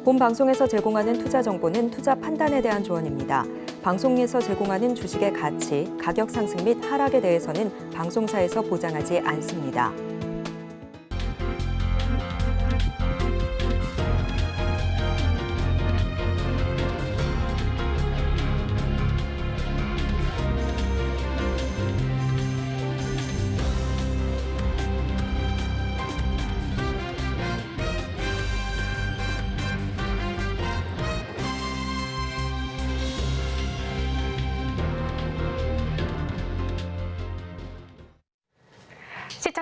본 방송에서 제공하는 투자 정보는 투자 판단에 대한 조언입니다. 방송에서 제공하는 주식의 가치, 가격 상승 및 하락에 대해서는 방송사에서 보장하지 않습니다.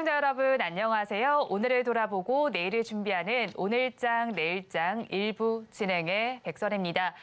시청자 여러분 안녕하세요. 오늘을 돌아보고 내일을 준비하는 오늘장 내일장 일부 진행의 백설입니다.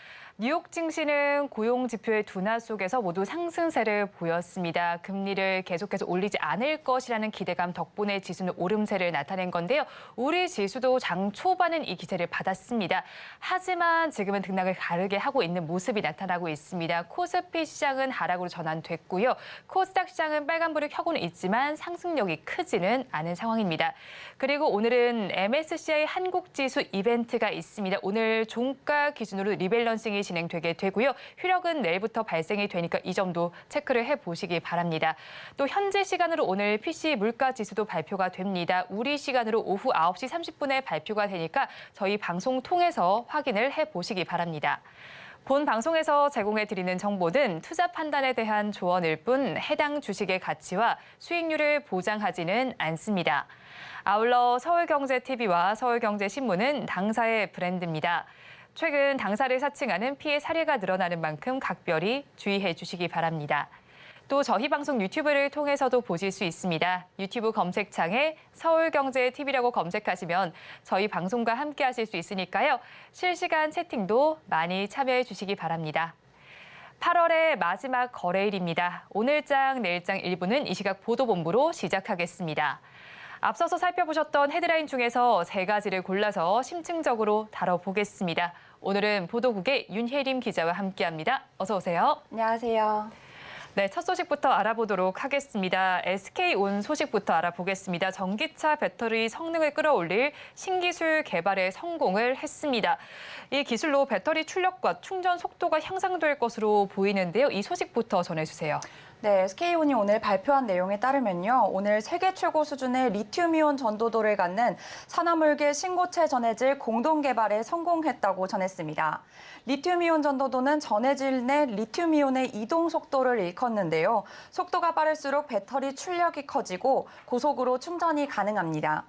뉴욕 증시는 고용 지표의 둔화 속에서 모두 상승세를 보였습니다. 금리를 계속해서 올리지 않을 것이라는 기대감 덕분에 지수는 오름세를 나타낸 건데요. 우리 지수도 장 초반은 이 기세를 받았습니다. 하지만 지금은 등락을 가르게 하고 있는 모습이 나타나고 있습니다. 코스피 시장은 하락으로 전환됐고요. 코스닥 시장은 빨간불을 켜고는 있지만 상승력이 크지는 않은 상황입니다. 그리고 오늘은 MSCI 한국지수 이벤트가 있습니다. 오늘 종가 기준으로 리밸런싱이 진행되게 되고요. 효력은 내일부터 발생이 되니까 이 점도 체크를 해보시기 바랍니다. 또 현재 시간으로 오늘 PC 물가지수도 발표가 됩니다. 우리 시간으로 오후 9시 30분에 발표가 되니까 저희 방송 통해서 확인을 해보시기 바랍니다. 본 방송에서 제공해드리는 정보는 투자 판단에 대한 조언일 뿐 해당 주식의 가치와 수익률을 보장하지는 않습니다. 아울러 서울경제TV와 서울경제신문은 당사의 브랜드입니다. 최근 당사를 사칭하는 피해 사례가 늘어나는 만큼 각별히 주의해 주시기 바랍니다. 또 저희 방송 유튜브를 통해서도 보실 수 있습니다. 유튜브 검색창에 서울경제TV라고 검색하시면 저희 방송과 함께 하실 수 있으니까요. 실시간 채팅도 많이 참여해 주시기 바랍니다. 8월의 마지막 거래일입니다. 오늘장, 내일장 일부는 이 시각 보도본부로 시작하겠습니다. 앞서서 살펴보셨던 헤드라인 중에서 세 가지를 골라서 심층적으로 다뤄보겠습니다. 오늘은 보도국의 윤혜림 기자와 함께합니다. 어서 오세요. 안녕하세요. 네, 첫 소식부터 알아보도록 하겠습니다. SK온 소식부터 알아보겠습니다. 전기차 배터리 성능을 끌어올릴 신기술 개발에 성공을 했습니다. 이 기술로 배터리 출력과 충전 속도가 향상될 것으로 보이는데요. 이 소식부터 전해주세요. 네, SK온이 오늘 발표한 내용에 따르면요. 오늘 세계 최고 수준의 리튬이온 전도도를 갖는 산화물계 신고체 전해질 공동 개발에 성공했다고 전했습니다. 리튬이온 전도도는 전해질 내 리튬이온의 이동 속도를 일컫는데요. 속도가 빠를수록 배터리 출력이 커지고 고속으로 충전이 가능합니다.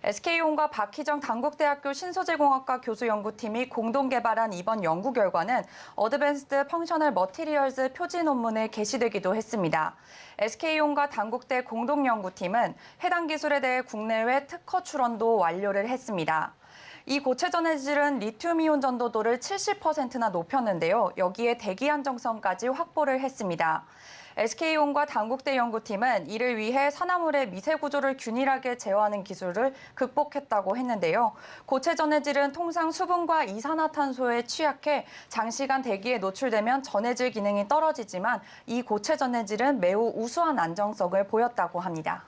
SK온과 박희정 단국대학교 신소재공학과 교수 연구팀이 공동 개발한 이번 연구 결과는 어드밴스드 펑셔널 머티리얼즈 표지 논문에 게시되기도 했습니다. SK온과 단국대 공동 연구팀은 해당 기술에 대해 국내외 특허 출원도 완료를 했습니다. 이 고체 전해질은 리튬이온 전도도를 70%나 높였는데요. 여기에 대기 안정성까지 확보를 했습니다. SK온과 단국대 연구팀은 이를 위해 산화물의 미세 구조를 균일하게 제어하는 기술을 극복했다고 했는데요. 고체 전해질은 통상 수분과 이산화탄소에 취약해 장시간 대기에 노출되면 전해질 기능이 떨어지지만 이 고체 전해질은 매우 우수한 안정성을 보였다고 합니다.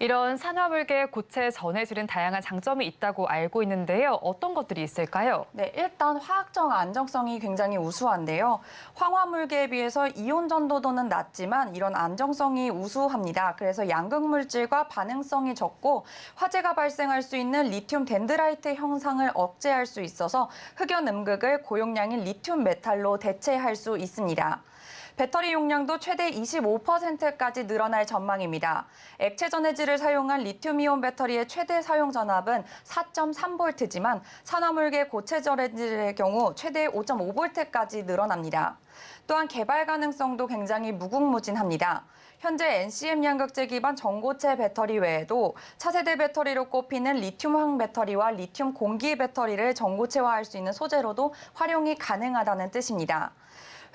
이런 산화물계 고체 전해질은 다양한 장점이 있다고 알고 있는데요. 어떤 것들이 있을까요? 네, 일단 화학적 안정성이 굉장히 우수한데요. 황화물계에 비해서 이온 전도도는 낮지만 이런 안정성이 우수합니다. 그래서 양극 물질과 반응성이 적고 화재가 발생할 수 있는 리튬 덴드라이트 형상을 억제할 수 있어서 흑연 음극을 고용량인 리튬 메탈로 대체할 수 있습니다. 배터리 용량도 최대 25%까지 늘어날 전망입니다. 액체 전해질을 사용한 리튬이온 배터리의 최대 사용 전압은 4.3V지만 산화물계 고체 전해질의 경우 최대 5.5V까지 늘어납니다. 또한 개발 가능성도 굉장히 무궁무진합니다. 현재 NCM 양극재 기반 전고체 배터리 외에도 차세대 배터리로 꼽히는 리튬황 배터리와 리튬 공기 배터리를 전고체화할 수 있는 소재로도 활용이 가능하다는 뜻입니다.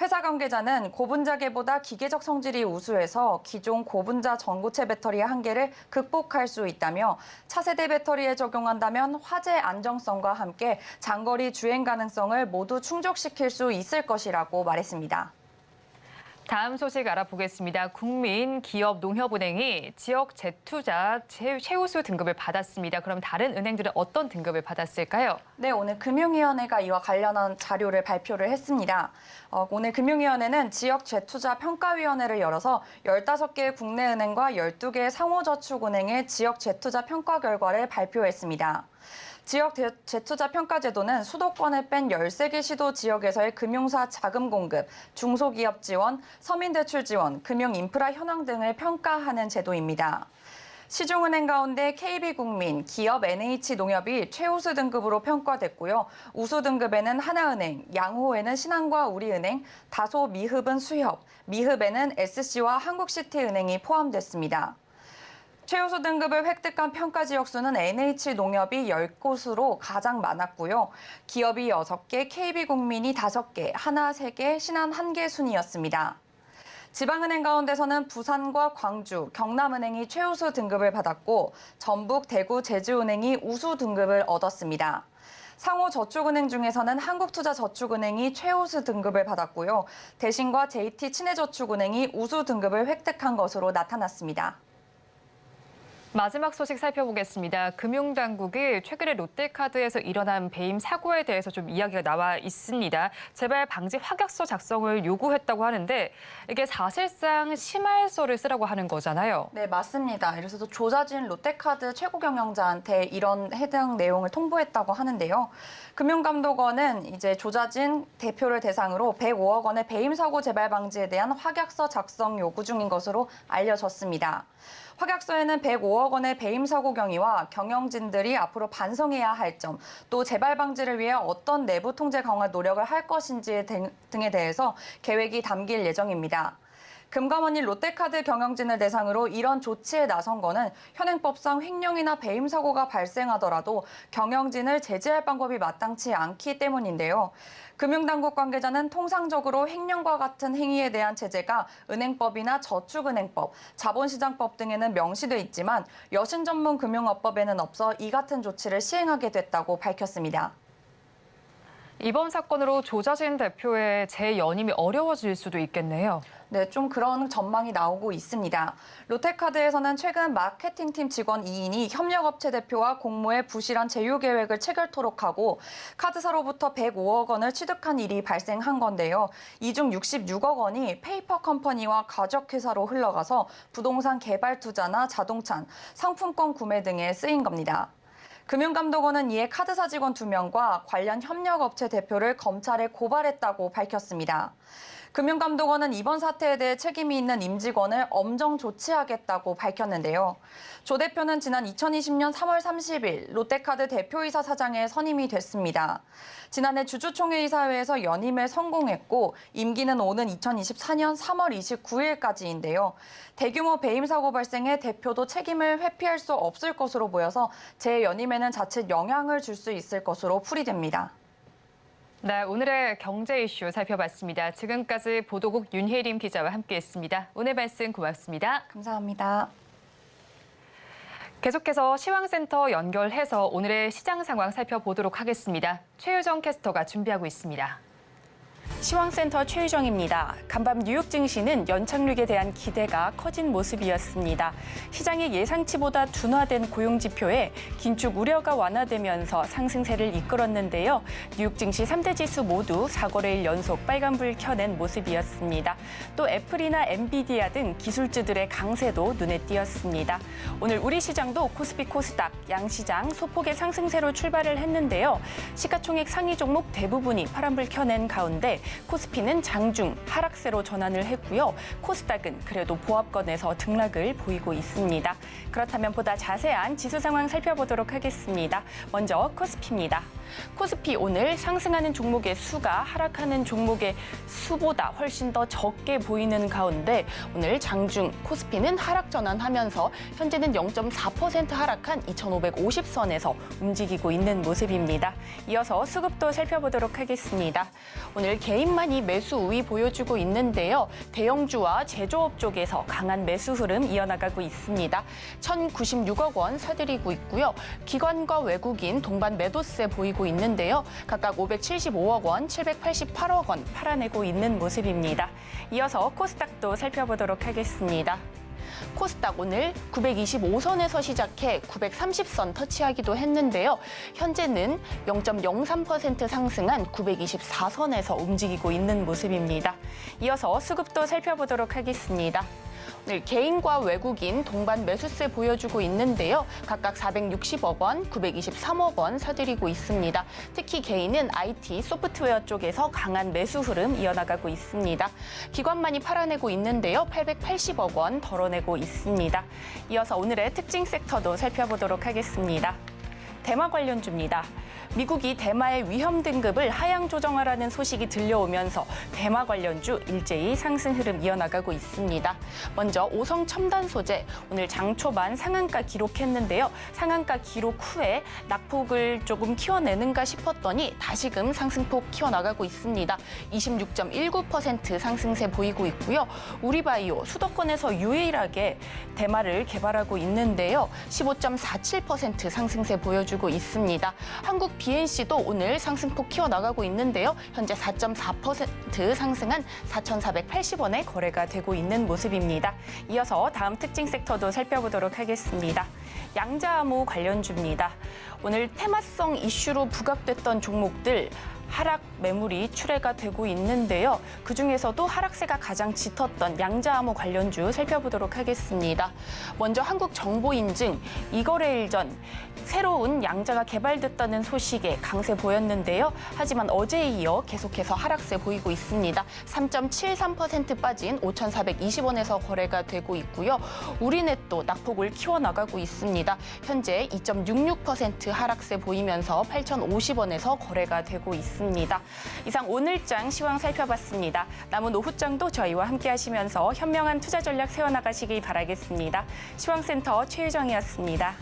회사 관계자는 고분자계보다 기계적 성질이 우수해서 기존 고분자 전고체 배터리의 한계를 극복할 수 있다며 차세대 배터리에 적용한다면 화재 안정성과 함께 장거리 주행 가능성을 모두 충족시킬 수 있을 것이라고 말했습니다. 다음 소식 알아보겠습니다. 국민, 기업, 농협은행이 지역 재투자 최우수 등급을 받았습니다. 그럼 다른 은행들은 어떤 등급을 받았을까요? 네, 오늘 금융위원회가 이와 관련한 자료를 발표를 했습니다. 오늘 금융위원회는 지역 재투자 평가위원회를 열어서 15개의 국내 은행과 12개의 상호저축은행의 지역 재투자 평가 결과를 발표했습니다. 지역 재투자 평가 제도는 수도권을 뺀 13개 시도 지역에서의 금융사 자금 공급, 중소기업 지원, 서민대출 지원, 금융인프라 현황 등을 평가하는 제도입니다. 시중은행 가운데 KB국민, 기업 NH농협이 최우수 등급으로 평가됐고요. 우수 등급에는 하나은행, 양호에는 신한과 우리은행, 다소 미흡은 수협, 미흡에는 SC와 한국시티은행이 포함됐습니다. 최우수 등급을 획득한 평가 지역 수는 NH농협이 10곳으로 가장 많았고요. 기업이 6개, KB국민이 5개, 하나 3개, 신한 1개 순이었습니다. 지방은행 가운데서는 부산과 광주, 경남은행이 최우수 등급을 받았고 전북, 대구, 제주은행이 우수 등급을 얻었습니다. 상호저축은행 중에서는 한국투자저축은행이 최우수 등급을 받았고요. 대신과 JT친해저축은행이 우수 등급을 획득한 것으로 나타났습니다. 마지막 소식 살펴보겠습니다. 금융당국이 최근에 롯데카드에서 일어난 배임 사고에 대해서 좀 이야기가 나와 있습니다. 재발 방지 확약서 작성을 요구했다고 하는데 이게 사실상 심할서를 쓰라고 하는 거잖아요. 네, 맞습니다. 이래서 조자진 롯데카드 최고 경영자한테 이런 해당 내용을 통보했다고 하는데요. 금융감독원은 이제 조자진 대표를 대상으로 105억 원의 배임 사고 재발 방지에 대한 확약서 작성 요구 중인 것으로 알려졌습니다. 확약서에는 105억 원의 배임 사고 경위와 경영진들이 앞으로 반성해야 할 점, 또 재발 방지를 위해 어떤 내부 통제 강화 노력을 할 것인지 등에 대해서 계획이 담길 예정입니다. 금감원이 롯데카드 경영진을 대상으로 이런 조치에 나선 거는 현행법상 횡령이나 배임 사고가 발생하더라도 경영진을 제재할 방법이 마땅치 않기 때문인데요. 금융당국 관계자는 통상적으로 횡령과 같은 행위에 대한 제재가 은행법이나 저축은행법, 자본시장법 등에는 명시돼 있지만 여신전문금융업법에는 없어 이 같은 조치를 시행하게 됐다고 밝혔습니다. 이번 사건으로 조자진 대표의 재연임이 어려워질 수도 있겠네요. 네, 좀 그런 전망이 나오고 있습니다. 롯데카드에서는 최근 마케팅팀 직원 2인이 협력업체 대표와 공모의 부실한 제휴 계획을 체결토록 하고 카드사로부터 105억 원을 취득한 일이 발생한 건데요. 이 중 66억 원이 페이퍼 컴퍼니와 가족회사로 흘러가서 부동산 개발 투자나 자동차, 상품권 구매 등에 쓰인 겁니다. 금융감독원은 이에 카드사 직원 2명과 관련 협력업체 대표를 검찰에 고발했다고 밝혔습니다. 금융감독원은 이번 사태에 대해 책임이 있는 임직원을 엄정 조치하겠다고 밝혔는데요. 조 대표는 지난 2020년 3월 30일 롯데카드 대표이사 사장에 선임이 됐습니다. 지난해 주주총회이사회에서 연임에 성공했고 임기는 오는 2024년 3월 29일까지인데요. 대규모 배임 사고 발생에 대표도 책임을 회피할 수 없을 것으로 보여서 재연임에는 자칫 영향을 줄 수 있을 것으로 풀이됩니다. 네, 오늘의 경제 이슈 살펴봤습니다. 지금까지 보도국 윤혜림 기자와 함께했습니다. 오늘 말씀 고맙습니다. 감사합니다. 계속해서 시황센터 연결해서 오늘의 시장 상황 살펴보도록 하겠습니다. 최유정 캐스터가 준비하고 있습니다. 시황센터 최유정입니다. 간밤 뉴욕 증시는 연착륙에 대한 기대가 커진 모습이었습니다. 시장의 예상치보다 둔화된 고용 지표에 긴축 우려가 완화되면서 상승세를 이끌었는데요. 뉴욕 증시 3대 지수 모두 4거래일 연속 빨간불 켜낸 모습이었습니다. 또 애플이나 엔비디아 등 기술주들의 강세도 눈에 띄었습니다. 오늘 우리 시장도 코스피 코스닥, 양시장 소폭의 상승세로 출발을 했는데요. 시가총액 상위 종목 대부분이 파란불 켜낸 가운데 코스피는 장중 하락세로 전환을 했고요. 코스닥은 그래도 보합권에서 등락을 보이고 있습니다. 그렇다면 보다 자세한 지수 상황 살펴보도록 하겠습니다. 먼저 코스피입니다. 코스피 오늘 상승하는 종목의 수가 하락하는 종목의 수보다 훨씬 더 적게 보이는 가운데 오늘 장중 코스피는 하락 전환하면서 현재는 0.4% 하락한 2,550선에서 움직이고 있는 모습입니다. 이어서 수급도 살펴보도록 하겠습니다. 오늘 개인만이 매수 우위 보여주고 있는데요. 대형주와 제조업 쪽에서 강한 매수 흐름 이어나가고 있습니다. 1,096억 원 사들이고 있고요. 기관과 외국인 동반 매도세 보이고 움직이고 있는데요. 각각 575억 원, 788억 원 팔아내고 있는 모습입니다. 이어서 코스닥도 살펴보도록 하겠습니다. 코스닥 오늘 925선에서 시작해 930선 터치하기도 했는데요. 현재는 0.03% 상승한 924선에서 움직이고 있는 모습입니다. 이어서 수급도 살펴보도록 하겠습니다. 오늘 개인과 외국인 동반 매수세 보여주고 있는데요. 각각 460억 원, 923억 원 사들이고 있습니다. 특히 개인은 IT, 소프트웨어 쪽에서 강한 매수 흐름 이어나가고 있습니다. 기관만이 팔아내고 있는데요. 880억 원 덜어내고 있습니다. 이어서 오늘의 특징 섹터도 살펴보도록 하겠습니다. 대마 관련주입니다. 미국이 대마의 위험 등급을 하향 조정하라는 소식이 들려오면서 대마 관련주 일제히 상승 흐름 이어나가고 있습니다. 먼저 오성 첨단 소재 오늘 장 초반 상한가 기록했는데요. 상한가 기록 후에 낙폭을 조금 키워내는가 싶었더니 다시금 상승폭 키워나가고 있습니다. 26.19% 상승세 보이고 있고요. 우리바이오 수도권에서 유일하게 대마를 개발하고 있는데요. 15.47% 상승세 보여주고 있습니다. 한국 BNC도 오늘 상승폭 키워나가고 있는데요. 현재 4.4% 상승한 4,480원에 거래가 되고 있는 모습입니다. 이어서 다음 특징 섹터도 살펴보도록 하겠습니다. 양자암호 관련주입니다. 오늘 테마성 이슈로 부각됐던 종목들 하락 매물이 출회가 되고 있는데요. 그중에서도 하락세가 가장 짙었던 양자암호 관련주 살펴보도록 하겠습니다. 먼저 한국정보인증 이거래일 전 새로운 양자가 개발됐다는 소식에 강세 보였는데요. 하지만 어제에 이어 계속해서 하락세 보이고 있습니다. 3.73% 빠진 5,420원에서 거래가 되고 있고요. 우리넷도 낙폭을 키워나가고 있습니다. 현재 2.66% 하락세 보이면서 8,050원에서 거래가 되고 있습니다. 이상 오늘장 시황 살펴봤습니다. 남은 오후장도 저희와 함께 하시면서 현명한 투자 전략 세워나가시길 바라겠습니다. 시황센터 최유정이었습니다.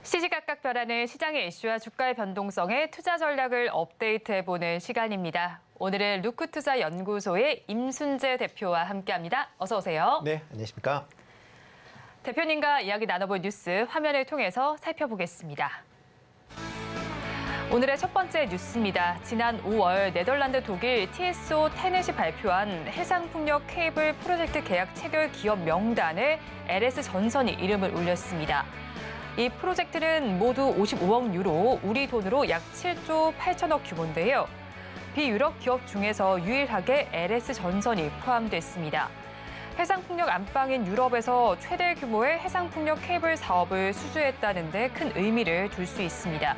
시시각각 변하는 시장의 이슈와 주가의 변동성에 투자 전략을 업데이트해보는 시간입니다. 오늘은 루크투자연구소의 임순재 대표와 함께합니다. 어서 오세요. 네, 안녕하십니까. 대표님과 이야기 나눠볼 뉴스 화면을 통해서 살펴보겠습니다. 오늘의 첫 번째 뉴스입니다. 지난 5월 네덜란드 독일 TSO 테넷이 발표한 해상풍력 케이블 프로젝트 계약 체결 기업 명단에 LS전선이 이름을 올렸습니다. 이 프로젝트는 모두 55억 유로, 우리 돈으로 약 7조 8천억 규모인데요. 비유럽 기업 중에서 유일하게 LS전선이 포함됐습니다. 해상풍력 안방인 유럽에서 최대 규모의 해상풍력 케이블 사업을 수주했다는 데 큰 의미를 둘 수 있습니다.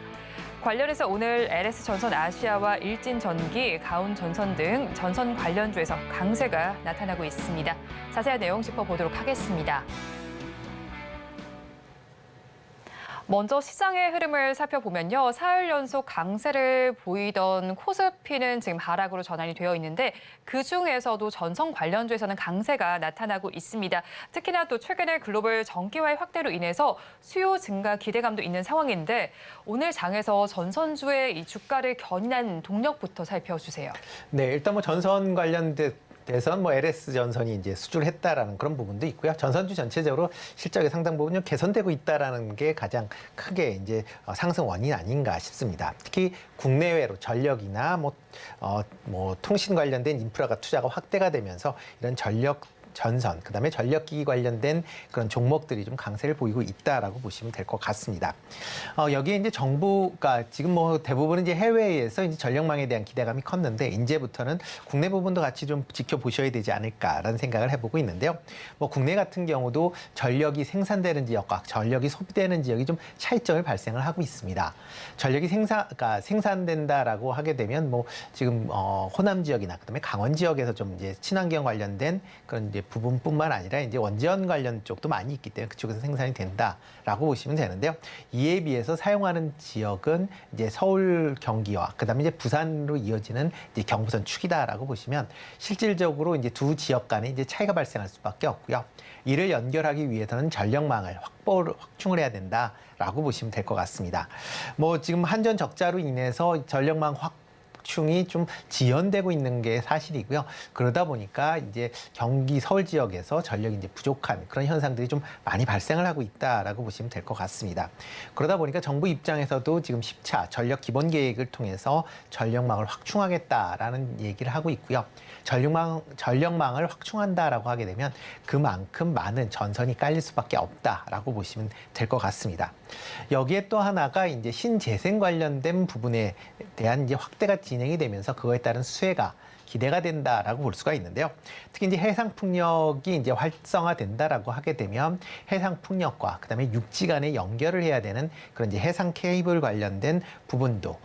관련해서 오늘 LS전선 아시아와 일진전기, 가온전선 등 전선 관련주에서 강세가 나타나고 있습니다. 자세한 내용 짚어보도록 하겠습니다. 먼저 시장의 흐름을 살펴보면요. 사흘 연속 강세를 보이던 코스피는 지금 하락으로 전환이 되어 있는데 그중에서도 전선 관련주에서는 강세가 나타나고 있습니다. 특히나 또 최근에 글로벌 정기화의 확대로 인해서 수요 증가 기대감도 있는 상황인데 오늘 장에서 전선주의 이 주가를 견인한 동력부터 살펴주세요. 네, 일단 뭐 전선 관련돼서 뭐 LS 전선이 이제 수주를 했다라는 그런 부분도 있고요. 전선주 전체적으로 실적이 상당 부분 좀 개선되고 있다라는 게 가장 크게 이제 상승 원인 아닌가 싶습니다. 특히 국내외로 전력이나 뭐 통신 관련된 인프라가 투자가 확대가 되면서 이런 전선, 그다음에 전력기기 관련된 그런 종목들이 좀 강세를 보이고 있다라고 보시면 될 것 같습니다. 여기에 이제 정부가 지금 뭐 대부분은 이제 해외에서 이제 전력망에 대한 기대감이 컸는데 이제부터는 국내 부분도 같이 좀 지켜보셔야 되지 않을까라는 생각을 해보고 있는데요. 뭐 국내 같은 경우도 전력이 생산되는 지역과 전력이 소비되는 지역이 좀 차이점을 발생을 하고 있습니다. 전력이 생산된다라고 하게 되면 뭐 지금 호남 지역이나 그다음에 강원 지역에서 좀 이제 친환경 관련된 그런 이제 부분뿐만 아니라 이제 원전 관련 쪽도 많이 있기 때문에 그쪽에서 생산이 된다라고 보시면 되는데요. 이에 비해서 사용하는 지역은 이제 서울, 경기와 그다음에 이제 부산으로 이어지는 이제 경부선 축이다라고 보시면 실질적으로 이제 두 지역 간에 이제 차이가 발생할 수밖에 없고요. 이를 연결하기 위해서는 전력망을 확충을 해야 된다라고 보시면 될 것 같습니다. 뭐 지금 한전 적자로 인해서 전력망 충이 좀 지연되고 있는 게 사실이고요. 그러다 보니까 이제 경기 서울 지역에서 전력이 이제 부족한 그런 현상들이 좀 많이 발생을 하고 있다라고 보시면 될 것 같습니다. 그러다 보니까 정부 입장에서도 지금 10차 전력 기본 계획을 통해서 전력망을 확충하겠다라는 얘기를 하고 있고요. 전력망을 확충한다라고 하게 되면 그만큼 많은 전선이 깔릴 수밖에 없다라고 보시면 될 것 같습니다. 여기에 또 하나가 이제 신재생 관련된 부분에 대한 이제 확대가 진행이 되면서 그거에 따른 수혜가 기대가 된다라고 볼 수가 있는데요. 특히 이제 해상 풍력이 이제 활성화된다라고 하게 되면 해상 풍력과 그다음에 육지 간에 연결을 해야 되는 그런 이제 해상 케이블 관련된 부분도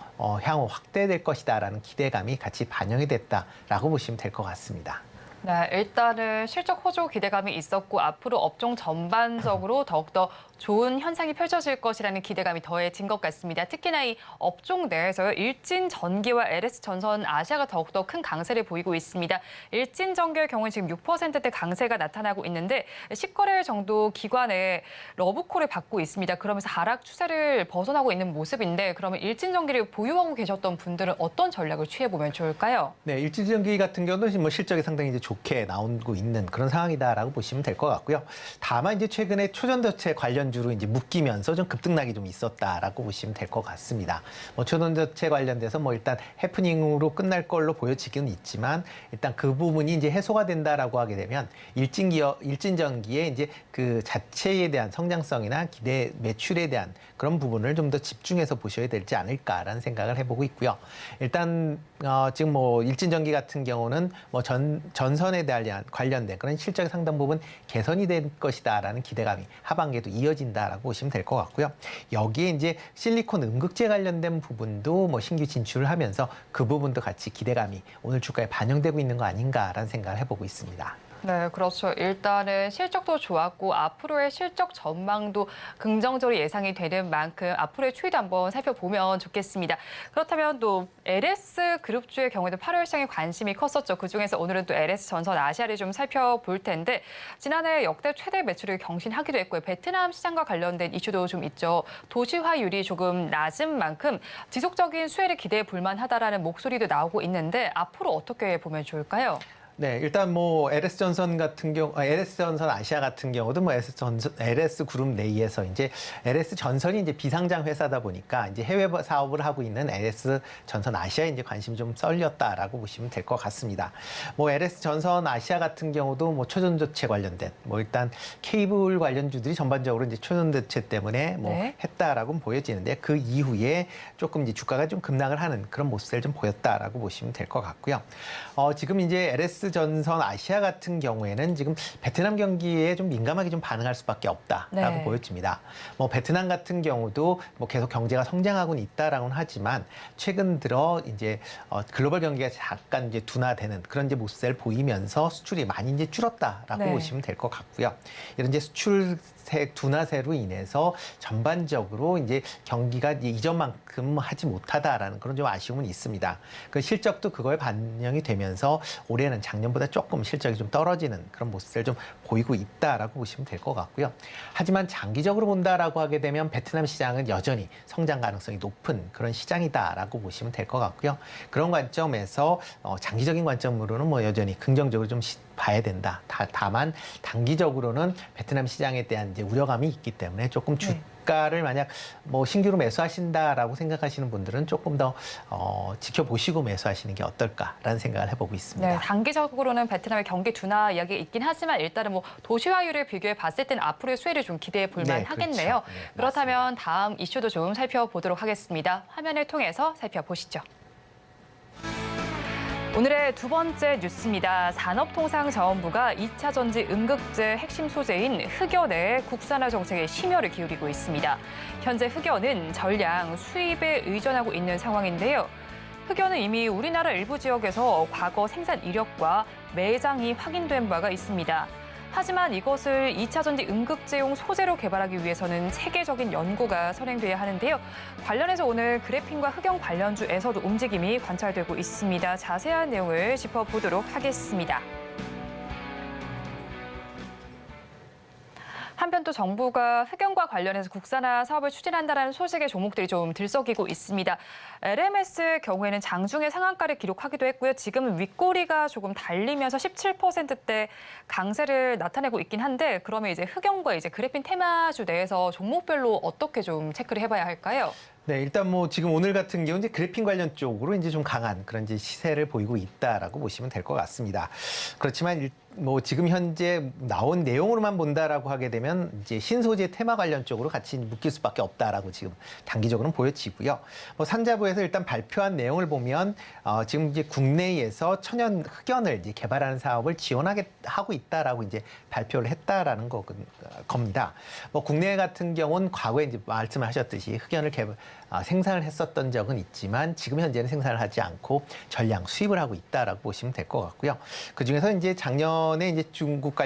향후 확대될 것이다라는 기대감이 같이 반영이 됐다라고 보시면 될 것 같습니다. 네, 일단은 실적 호조 기대감이 있었고 앞으로 업종 전반적으로 더욱더 좋은 현상이 펼쳐질 것이라는 기대감이 더해진 것 같습니다. 특히나 이 업종 내에서요. 일진전기와 LS전선 아시아가 더욱더 큰 강세를 보이고 있습니다. 일진전기의 경우는 지금 6%대 강세가 나타나고 있는데 10거래일 정도 기간에 러브콜을 받고 있습니다. 그러면서 하락 추세를 벗어나고 있는 모습인데 그러면 일진전기를 보유하고 계셨던 분들은 어떤 전략을 취해보면 좋을까요? 네, 일진전기 같은 경우는 뭐 실적이 상당히 이제 좋게 나오고 있는 그런 상황이다라고 보시면 될 것 같고요. 다만 이제 최근에 초전도체 관련주로 이제 묶이면서 좀 급등락이 좀 있었다라고 보시면 될 것 같습니다. 뭐 초전도체 관련돼서 뭐 일단 해프닝으로 끝날 걸로 보여지기는 있지만 일단 그 부분이 이제 해소가 된다라고 하게 되면 일진전기의 이제 그 자체에 대한 성장성이나 기대 매출에 대한 그런 부분을 좀 더 집중해서 보셔야 되지 않을까라는 생각을 해보고 있고요. 일단 지금 뭐 일진전기 같은 경우는 뭐 전선에 대한 관련된 그런 실적의 상당 부분 개선이 될 것이다라는 기대감이 하반기에도 이어진다라고 보시면 될 것 같고요. 여기에 이제 실리콘 음극재 관련된 부분도 뭐 신규 진출을 하면서 그 부분도 같이 기대감이 오늘 주가에 반영되고 있는 거 아닌가라는 생각을 해보고 있습니다. 네, 그렇죠. 일단은 실적도 좋았고 앞으로의 실적 전망도 긍정적으로 예상이 되는 만큼 앞으로의 추이도 한번 살펴보면 좋겠습니다. 그렇다면 또 LS그룹주의 경우에도 8월 시장에 관심이 컸었죠. 그중에서 오늘은 또 LS전선 아시아를 좀 살펴볼 텐데 지난해 역대 최대 매출을 경신하기도 했고요. 베트남 시장과 관련된 이슈도 좀 있죠. 도시화율이 조금 낮은 만큼 지속적인 수혜를 기대해 볼 만하다라는 목소리도 나오고 있는데 앞으로 어떻게 보면 좋을까요? 네, 일단 뭐 LS전선 같은 경우, LS전선 아시아 같은 경우도 뭐 LS 그룹 내에서 이제 LS전선이 이제 비상장 회사다 보니까 이제 해외 사업을 하고 있는 LS전선 아시아에 이제 관심이 좀 쏠렸다라고 보시면 될 것 같습니다. 뭐 LS전선 아시아 같은 경우도 뭐 초전도체 관련된 뭐 일단 케이블 관련주들이 전반적으로 이제 초전도체 때문에 뭐 네. 했다라고 보여지는데 그 이후에 조금 이제 주가가 좀 급락을 하는 그런 모습을 좀 보였다라고 보시면 될 것 같고요. 지금 이제 LS전선 아시아 같은 경우에는 지금 베트남 경기에 좀 민감하게 좀 반응할 수밖에 없다라고 네. 보여집니다. 뭐 베트남 같은 경우도 뭐 계속 경제가 성장하고는 있다라고는 하지만 최근 들어 이제 글로벌 경기가 잠깐 이제 둔화되는 그런 이제 모습을 보이면서 수출이 많이 이제 줄었다라고 네. 보시면 될 것 같고요. 이런 이제 수출 둔화세로 인해서 전반적으로 이제 경기가 이전만큼 하지 못하다라는 그런 좀 아쉬움은 있습니다. 그 실적도 그거에 반영이 되면서 올해는 작년보다 조금 실적이 좀 떨어지는 그런 모습을 좀 보이고 있다라고 보시면 될 것 같고요. 하지만 장기적으로 본다라고 하게 되면 베트남 시장은 여전히 성장 가능성이 높은 그런 시장이다라고 보시면 될 것 같고요. 그런 관점에서 장기적인 관점으로는 뭐 여전히 긍정적으로 좀 봐야 된다. 다만 단기적으로는 베트남 시장에 대한 이제 우려감이 있기 때문에 조금 주가를 만약 뭐 신규로 매수하신다라고 생각하시는 분들은 조금 더 지켜보시고 매수하시는 게 어떨까라는 생각을 해보고 있습니다. 네, 단기적으로는 베트남의 경기 둔화 이야기가 있긴 하지만 일단은 뭐 도시화율을 비교해 봤을 때는 앞으로의 수혜를 좀 기대해 볼 네, 만하겠네요. 그렇죠. 네, 그렇다면 다음 이슈도 좀 살펴보도록 하겠습니다. 화면을 통해서 살펴보시죠. 오늘의 두 번째 뉴스입니다. 산업통상자원부가 2차 전지 응급제 핵심 소재인 흑연의 국산화 정책에 심혈을 기울이고 있습니다. 현재 흑연은 전량 수입에 의존하고 있는 상황인데요. 흑연은 이미 우리나라 일부 지역에서 과거 생산 이력과 매장이 확인된 바가 있습니다. 하지만 이것을 2차 전지 응급제용 소재로 개발하기 위해서는 체계적인 연구가 선행돼야 하는데요. 관련해서 오늘 그래핀과 흑연 관련주에서도 움직임이 관찰되고 있습니다. 자세한 내용을 짚어보도록 하겠습니다. 한편 또 정부가 흑연과 관련해서 국산화 사업을 추진한다는 소식의 종목들이 좀 들썩이고 있습니다. LMS 경우에는 장중에 상한가를 기록하기도 했고요. 지금은 윗꼬리가 조금 달리면서 17%대 강세를 나타내고 있긴 한데 그러면 이제 흑연과 이제 그래핀 테마주 내에서 종목별로 어떻게 좀 체크를 해봐야 할까요? 네, 일단 뭐 지금 오늘 같은 경우 이제 그래핀 관련 쪽으로 이제 좀 강한 그런 이제 시세를 보이고 있다라고 보시면 될 것 같습니다. 그렇지만 뭐 지금 현재 나온 내용으로만 본다라고 하게 되면 이제 신소재 테마 관련 쪽으로 같이 묶일 수밖에 없다라고 지금 단기적으로는 보여지고요. 뭐 산자부에서 일단 발표한 내용을 보면 지금 이제 국내에서 천연 흑연을 이제 개발하는 사업을 지원하고 있다라고 이제 발표를 했다라는 겁니다. 뭐 국내 같은 경우는 과거에 이제 말씀하셨듯이 흑연을 생산을 했었던 적은 있지만 지금 현재는 생산을 하지 않고 전량 수입을 하고 있다라고 보시면 될 것 같고요. 그 중에서 이제 작년에 이제 중국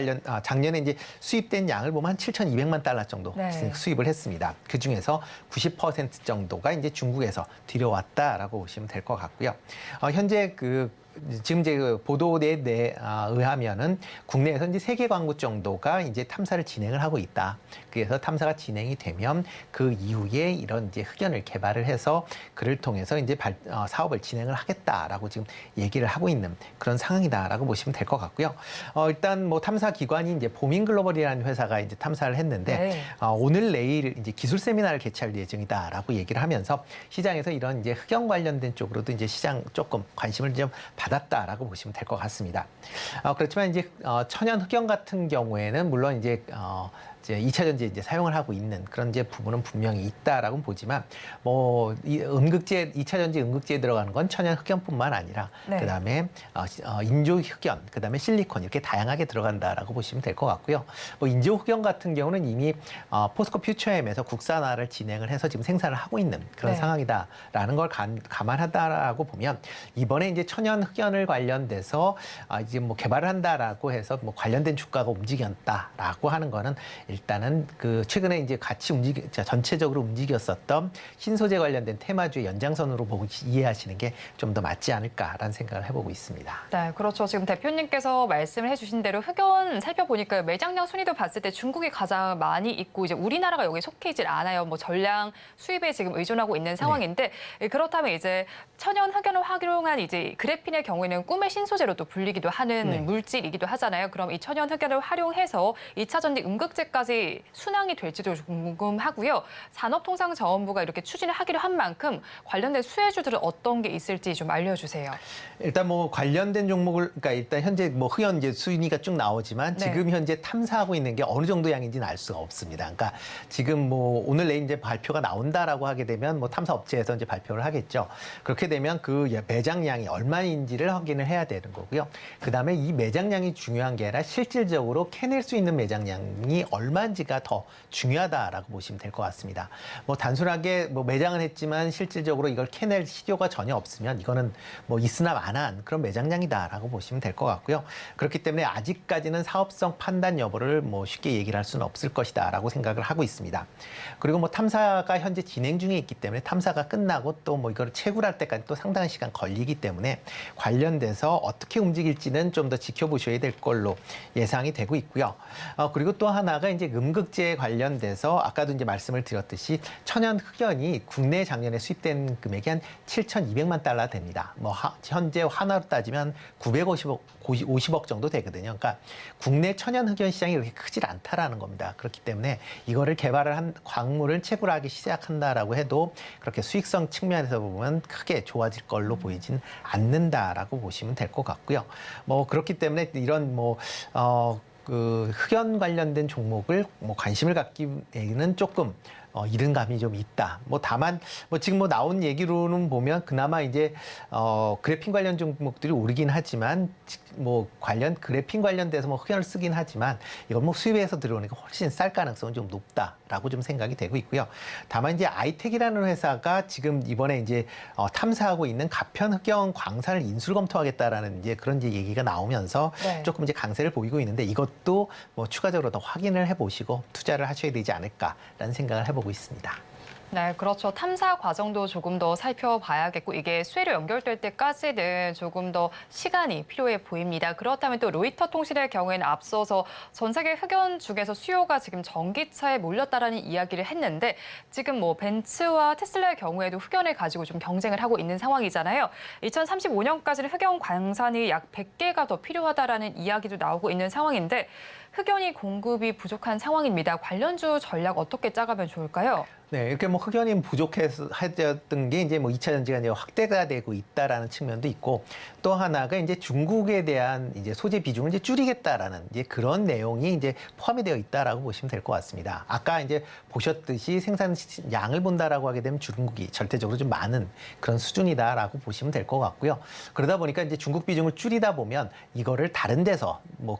작년에 이제 수입된 양을 보면 한 7,200만 달러 정도 수입을 했습니다. 그 중에서 90% 정도가 이제 중국에서 들여왔다라고 보시면 될 것 같고요. 현재 지금 이제 그 보도에 의하면은 국내에서 이제 3개 광구 정도가 이제 탐사를 진행을 하고 있다. 그래서 탐사가 진행이 되면 그 이후에 이런 이제 흑연을 개발을 해서 그를 통해서 이제 사업을 진행을 하겠다라고 지금 얘기를 하고 있는 그런 상황이다라고 보시면 될 것 같고요. 일단 뭐 탐사 기관이 이제 보민글로벌이라는 회사가 이제 탐사를 했는데 오늘 내일 이제 기술 세미나를 개최할 예정이다라고 얘기를 하면서 시장에서 이런 이제 흑연 관련된 쪽으로도 이제 시장 조금 관심을 좀 받았다라고 보시면 될 것 같습니다. 그렇지만 이제 천연 흑연 같은 경우에는 물론 이제 2차 전지에 이제 사용을 하고 있는 그런 이제 부분은 분명히 있다라고 보지만 뭐 이 2차 전지 응급제에 들어가는 건 천연 흑연뿐만 아니라 그다음에 인조 흑연, 그다음에 실리콘 이렇게 다양하게 들어간다라고 보시면 될 것 같고요. 뭐 인조 흑연 같은 경우는 이미 포스코 퓨처엠에서 국산화를 진행을 해서 지금 생산을 하고 있는 그런 상황이다라는 걸 감안하다라고 보면 이번에 이제 천연 흑연을 관련돼서 이제 뭐 개발을 한다라고 해서 뭐 관련된 주가가 움직였다라고 하는 거는 일단은 최근에 이제 같이 전체적으로 움직였었던 신소재 관련된 테마주의 연장선으로 보고 이해하시는 게 좀 더 맞지 않을까라는 생각을 해보고 있습니다. 네, 그렇죠. 지금 대표님께서 말씀을 해주신 대로 흑연 살펴보니까 매장량 순위도 봤을 때 중국이 가장 많이 있고 이제 우리나라가 여기 속해 있질 않아요. 뭐 전량 수입에 지금 의존하고 있는 상황인데 그렇다면 이제 천연 흑연을 활용한 이제 그래핀의 경우에는 꿈의 신소재로 또 불리기도 하는 물질이기도 하잖아요. 그럼 이 천연 흑연을 활용해서 2차 전지 응급제까지 순항이 될지도 궁금하고요. 산업통상자원부가 이렇게 추진을 하기로 한 만큼 관련된 수혜주들은 어떤 게 있을지 좀 알려주세요. 일단 뭐 관련된 종목을 그러니까 일단 현재 뭐 흑연 이제 순위가 쭉 나오지만 지금 현재 탐사하고 있는 게 어느 정도 양인지는 알 수가 없습니다. 그러니까 지금 뭐 오늘 내일 이제 발표가 나온다라고 하게 되면 뭐 탐사 업체에서 이제 발표를 하겠죠. 그렇게 되면 그 매장량이 얼마인지를 확인을 해야 되는 거고요. 그다음에 이 매장량이 중요한 게 아니라 실질적으로 캐낼 수 있는 매장량이 얼마 얼마인지가 더 중요하다라고 보시면 될 것 같습니다. 뭐 단순하게 뭐 매장은 했지만 실질적으로 이걸 캐낼 실효가 전혀 없으면 이거는 뭐 있으나 마나한 그런 매장량이다라고 보시면 될 것 같고요. 그렇기 때문에 아직까지는 사업성 판단 여부를 뭐 쉽게 얘기를 할 수는 없을 것이다라고 생각을 하고 있습니다. 그리고 뭐 탐사가 현재 진행 중에 있기 때문에 탐사가 끝나고 또 뭐 이걸 채굴할 때까지 또 상당한 시간 걸리기 때문에 관련돼서 어떻게 움직일지는 좀 더 지켜보셔야 될 걸로 예상이 되고 있고요. 그리고 또 하나가 이제 음극재 관련돼서 아까도 이제 말씀을 드렸듯이 천연 흑연이 국내에 작년에 수입된 금액이 한 7,200만 달러 됩니다. 뭐 현재 환화로 따지면 950억 정도 되거든요. 그러니까 국내 천연 흑연 시장이 그렇게 크질 않다라는 겁니다. 그렇기 때문에 이거를 개발을 한 광물을 채굴하기 시작한다라고 해도 그렇게 수익성 측면에서 보면 크게 좋아질 걸로 보이진 않는다라고 보시면 될 것 같고요. 뭐 그렇기 때문에 이런 그 흑연 관련된 종목을 뭐 관심을 갖기에는 조금 이른 감이 좀 있다. 뭐 다만 뭐 지금 뭐 나온 얘기로는 보면 그나마 이제 그래핀 관련 종목들이 오르긴 하지만 뭐 그래핀 관련돼서 뭐 흑연을 쓰긴 하지만 이건 뭐 수입에서 들어오니까 훨씬 쌀 가능성은 좀 높다라고 좀 생각이 되고 있고요. 다만 이제 아이텍이라는 회사가 지금 이번에 이제 탐사하고 있는 가편 흑연 광산을 인수를 검토하겠다라는 이제 그런 이제 얘기가 나오면서 네. 조금 이제 강세를 보이고 있는데 이것도 뭐 추가적으로 더 확인을 해보시고 투자를 하셔야 되지 않을까라는 생각을 해보고 있습니다. 네, 그렇죠. 탐사 과정도 조금 더 살펴봐야겠고 이게 수혜로 연결될 때까지는 조금 더 시간이 필요해 보입니다. 그렇다면 또 로이터 통신의 경우에는 앞서서 전 세계 흑연 중에서 수요가 지금 전기차에 몰렸다라는 이야기를 했는데 지금 뭐 벤츠와 테슬라의 경우에도 흑연을 가지고 좀 경쟁을 하고 있는 상황이잖아요. 2035년까지는 흑연 광산이 약 100개가 더 필요하다라는 이야기도 나오고 있는 상황인데 흑연이 공급이 부족한 상황입니다. 관련주 전략 어떻게 짜가면 좋을까요? 네, 이렇게 뭐 흑연이 부족했던 게 이제 뭐 2차 전지가 이제 확대가 되고 있다라는 측면도 있고 또 하나가 이제 중국에 대한 이제 소재 비중을 이제 줄이겠다라는 이제 그런 내용이 이제 포함이 되어 있다라고 보시면 될 것 같습니다. 아까 이제 보셨듯이 생산량을 본다라고 하게 되면 중국이 절대적으로 좀 많은 그런 수준이다라고 보시면 될 것 같고요. 그러다 보니까 이제 중국 비중을 줄이다 보면 이거를 다른 데서 뭐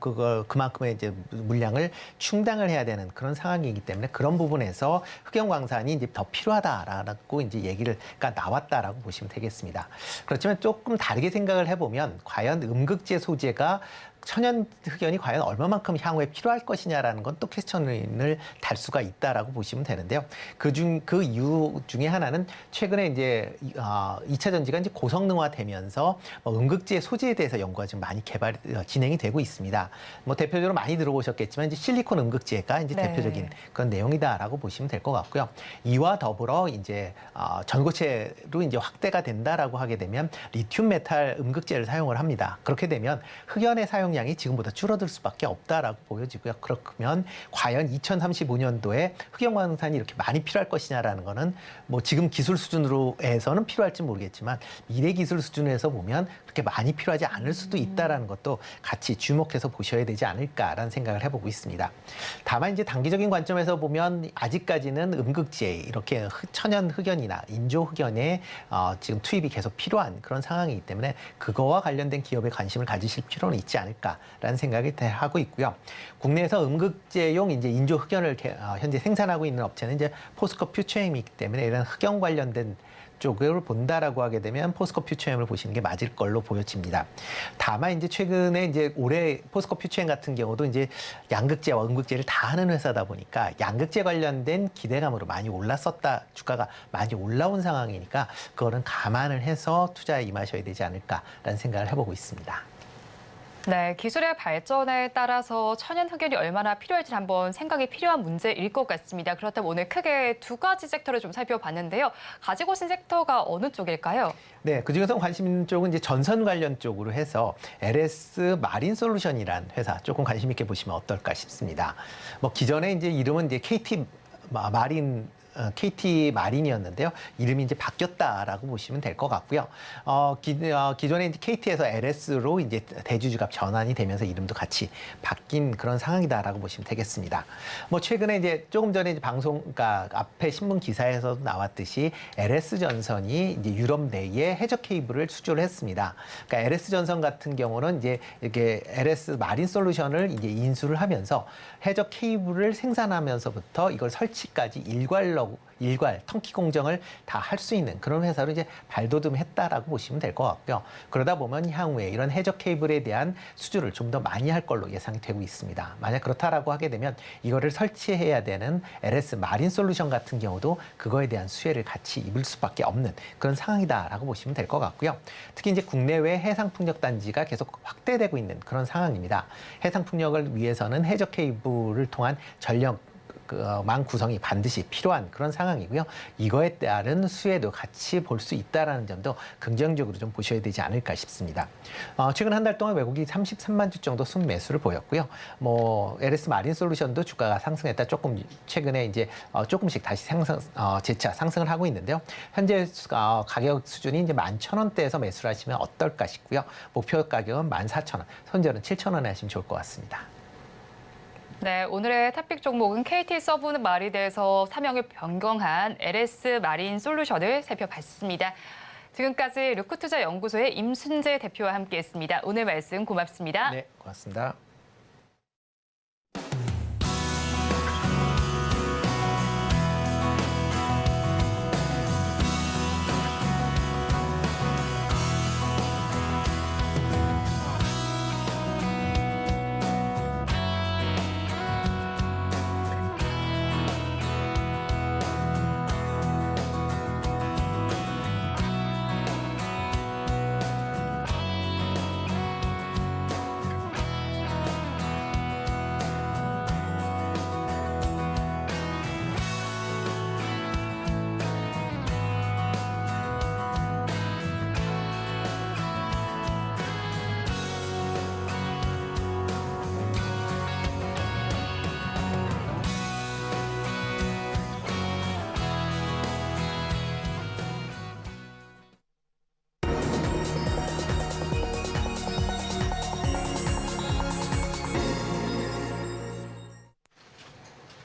그만큼의 이제 물량을 충당을 해야 되는 그런 상황이기 때문에 그런 부분에서 흑연 광산이 이제 더 필요하다라고 이제 얘기가 나왔다라고 보시면 되겠습니다. 그렇지만 조금 다르게 생각을 해보면 과연 음극재 소재가 천연 흑연이 과연 얼마만큼 향후에 필요할 것이냐라는 건 또 퀘스천을 달 수가 있다라고 보시면 되는데요. 그 이유 중에 하나는 최근에 이제 2차 전지가 이제 고성능화되면서 음극재 소재에 대해서 연구가 지금 많이 진행이 되고 있습니다. 뭐 대표적으로 많이 들어보셨겠지만 이제 실리콘 음극재가 이제 네. 대표적인 그런 내용이다라고 보시면 될 것 같고요. 이와 더불어 이제 전고체로 이제 확대가 된다라고 하게 되면 리튬 메탈 음극재를 사용을 합니다. 그렇게 되면 흑연의 사용량이 지금보다 줄어들 수밖에 없다라고 보여지고요. 그렇다면 과연 2035년도에 흑연 광산이 이렇게 많이 필요할 것이냐라는 거는 뭐 지금 기술 수준으로 해서는 필요할지 모르겠지만 미래 기술 수준에서 보면 그렇게 많이 필요하지 않을 수도 있다라는 것도 같이 주목해서 보셔야 되지 않을까라는 생각을 해보고 있습니다. 다만 이제 단기적인 관점에서 보면 아직까지는 음극재 이렇게 천연 흑연이나 인조 흑연에 지금 투입이 계속 필요한 그런 상황이기 때문에 그거와 관련된 기업에 관심을 가지실 필요는 있지 않을까라는 생각이 하고 있고요. 국내에서 음극재용 이제 인조 흑연을 현재 생산하고 있는 업체는 이제 포스코 퓨처엠이기 때문에 이런 흑연 관련된 쪽을 본다라고 하게 되면 포스코 퓨처엠을 보시는 게 맞을 걸로 보여집니다. 다만 이제 최근에 이제 올해 포스코 퓨처엠 같은 경우도 이제 양극재와 음극재를 다 하는 회사다 보니까 양극재 관련된 기대감으로 많이 올랐었다, 주가가 많이 올라온 상황이니까 그거는 감안을 해서 투자에 임하셔야 되지 않을까라는 생각을 해보고 있습니다. 네, 기술의 발전에 따라서 천연 흑연이 얼마나 필요할지 한번 생각이 필요한 문제일 것 같습니다. 그렇다면 오늘 크게 두 가지 섹터를 좀 살펴봤는데요. 가지고 오신 섹터가 어느 쪽일까요? 네, 그중에서 관심 있는 쪽은 이제 전선 관련 쪽으로 해서 LS 마린 솔루션이라는 회사 조금 관심 있게 보시면 어떨까 싶습니다. 뭐 기존에 이제 이름은 이제 KT 마린 KT 마린이었는데요. 이름이 이제 바뀌었다라고 보시면 될 것 같고요. 기존에 이제 KT에서 LS로 이제 대주주가 전환이 되면서 이름도 같이 바뀐 그런 상황이다라고 보시면 되겠습니다. 뭐 최근에 이제 조금 전에 이제 그러니까 앞에 신문 기사에서도 나왔듯이 LS 전선이 이제 유럽 내에 해저 케이블을 수주를 했습니다. 그러니까 LS 전선 같은 경우는 이제 이렇게 LS 마린 솔루션을 이제 인수를 하면서 해저 케이블을 생산하면서부터 이걸 설치까지 일괄 턴키 공정을 다 할 수 있는 그런 회사로 이제 발돋움했다라고 보시면 될 것 같고요. 그러다 보면 향후에 이런 해저 케이블에 대한 수주를 좀 더 많이 할 걸로 예상이 되고 있습니다. 만약 그렇다라고 하게 되면 이거를 설치해야 되는 LS 마린 솔루션 같은 경우도 그거에 대한 수혜를 같이 입을 수밖에 없는 그런 상황이다라고 보시면 될 것 같고요. 특히 이제 국내외 해상 풍력 단지가 계속 확대되고 있는 그런 상황입니다. 해상 풍력을 위해서는 해저 케이블을 통한 전력망 구성이 반드시 필요한 그런 상황이고요. 이거에 따른 수혜도 같이 볼 수 있다는 점도 긍정적으로 좀 보셔야 되지 않을까 싶습니다. 최근 한 달 동안 외국이 33만 주 정도 순매수를 보였고요. 뭐 LS 마린 솔루션도 주가가 상승했다. 조금 최근에 이제 조금씩 다시 재차 상승을 하고 있는데요. 현재 가격 수준이 이제 11,000원대에서 매수를 하시면 어떨까 싶고요. 목표 가격은 14,000원, 손절은 7,000원에 하시면 좋을 것 같습니다. 네, 오늘의 탑픽 종목은 KT 서브마린에서 사명을 변경한 LS 마린 솔루션을 살펴봤습니다. 지금까지 루크투자연구소의 임순재 대표와 함께했습니다. 오늘 말씀 고맙습니다. 네, 고맙습니다.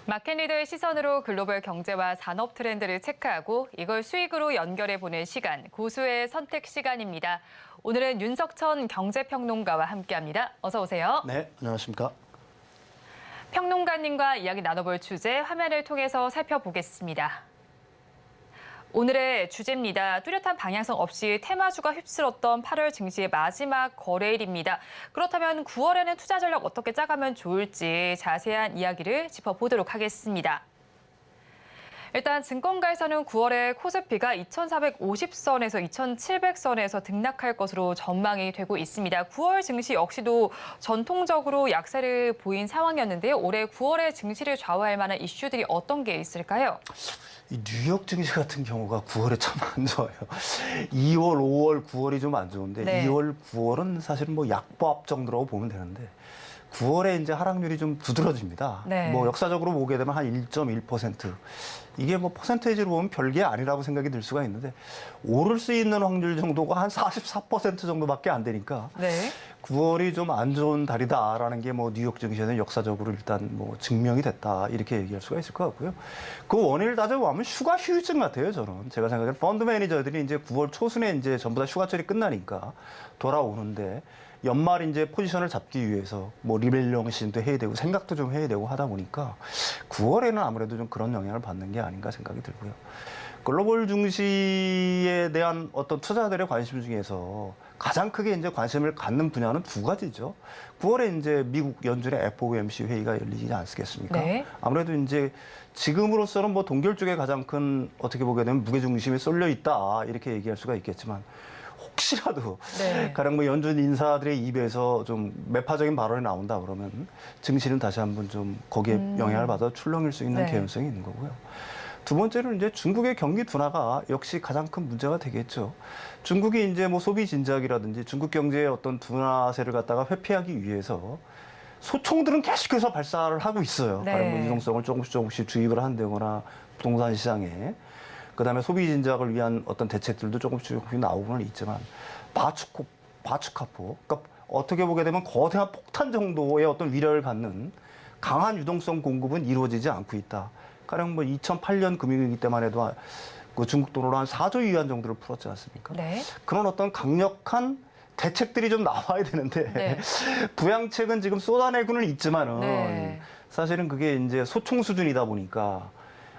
마켓리더의 시선으로 글로벌 경제와 산업 트렌드를 체크하고 이걸 수익으로 연결해보는 시간, 고수의 선택 시간입니다. 오늘은 윤석천 경제평론가와 함께합니다. 어서 오세요. 네, 안녕하십니까. 평론가님과 이야기 나눠볼 주제 화면을 통해서 살펴보겠습니다. 오늘의 주제입니다. 뚜렷한 방향성 없이 테마주가 휩쓸었던 8월 증시의 마지막 거래일입니다. 그렇다면 9월에는 투자 전략 어떻게 짜가면 좋을지 자세한 이야기를 짚어보도록 하겠습니다. 일단 증권가에서는 9월에 코스피가 2,450선에서 2,700선에서 등락할 것으로 전망이 되고 있습니다. 9월 증시 역시도 전통적으로 약세를 보인 상황이었는데요. 올해 9월의 증시를 좌우할 만한 이슈들이 어떤 게 있을까요? 이 뉴욕 증시 같은 경우가 9월에 참 안 좋아요. 2월, 5월, 9월이 좀 안 좋은데 네. 2월, 9월은 사실은 뭐 약보합 정도라고 보면 되는데 9월에 이제 하락률이 좀 두드러집니다. 네. 뭐 역사적으로 보게 되면 한 1.1%. 이게 뭐 퍼센테이지로 보면 별게 아니라고 생각이 들 수가 있는데 오를 수 있는 확률 정도가 한 44% 정도밖에 안 되니까 네. 9월이 좀 안 좋은 달이다라는 게 뭐 뉴욕 증시에는 역사적으로 일단 뭐 증명이 됐다 이렇게 얘기할 수가 있을 것 같고요. 그 원인을 따져보면 휴가 휴유증 같아요. 저는 제가 생각하기엔 펀드 매니저들이 이제 9월 초순에 이제 전부 다 휴가철이 끝나니까 돌아오는데 연말 이제 포지션을 잡기 위해서 뭐 리밸런싱도 해야 되고 생각도 좀 해야 되고 하다 보니까 9월에는 아무래도 좀 그런 영향을 받는 게 아닌가 생각이 들고요. 글로벌 증시에 대한 어떤 투자들의 관심 중에서 가장 크게 이제 관심을 갖는 분야는 두 가지죠. 9월에 이제 미국 연준의 FOMC 회의가 열리지 않겠습니까? 네. 아무래도 이제 지금으로서는 뭐 동결 쪽에 가장 큰 어떻게 보게 되면 무게 중심이 쏠려 있다 이렇게 얘기할 수가 있겠지만 혹시라도 네. 가령 뭐 연준 인사들의 입에서 좀 매파적인 발언이 나온다 그러면 증시는 다시 한번 좀 거기에 영향을 받아 출렁일 수 있는 네. 개연성이 있는 거고요. 두 번째는 이제 중국의 경기 둔화가 역시 가장 큰 문제가 되겠죠. 중국이 이제 뭐 소비 진작이라든지 중국 경제의 어떤 둔화세를 갖다가 회피하기 위해서 소총들은 계속해서 발사를 하고 있어요. 네. 가령 뭐 유동성을 조금씩 주입을 한다거나 부동산 시장에. 그다음에 소비 진작을 위한 어떤 대책들도 조금씩 나오고는 있지만 바추카포, 그러니까 어떻게 보게 되면 거대한 폭탄 정도의 어떤 위력을 갖는 강한 유동성 공급은 이루어지지 않고 있다. 가령 뭐 2008년 금융위기 때만 해도 그 중국 돈으로 한 4조 위안 정도를 풀었지 않습니까? 네. 그런 어떤 강력한 대책들이 좀 나와야 되는데 네. 부양책은 지금 쏟아내고는 있지만은 네. 사실은 그게 이제 소총 수준이다 보니까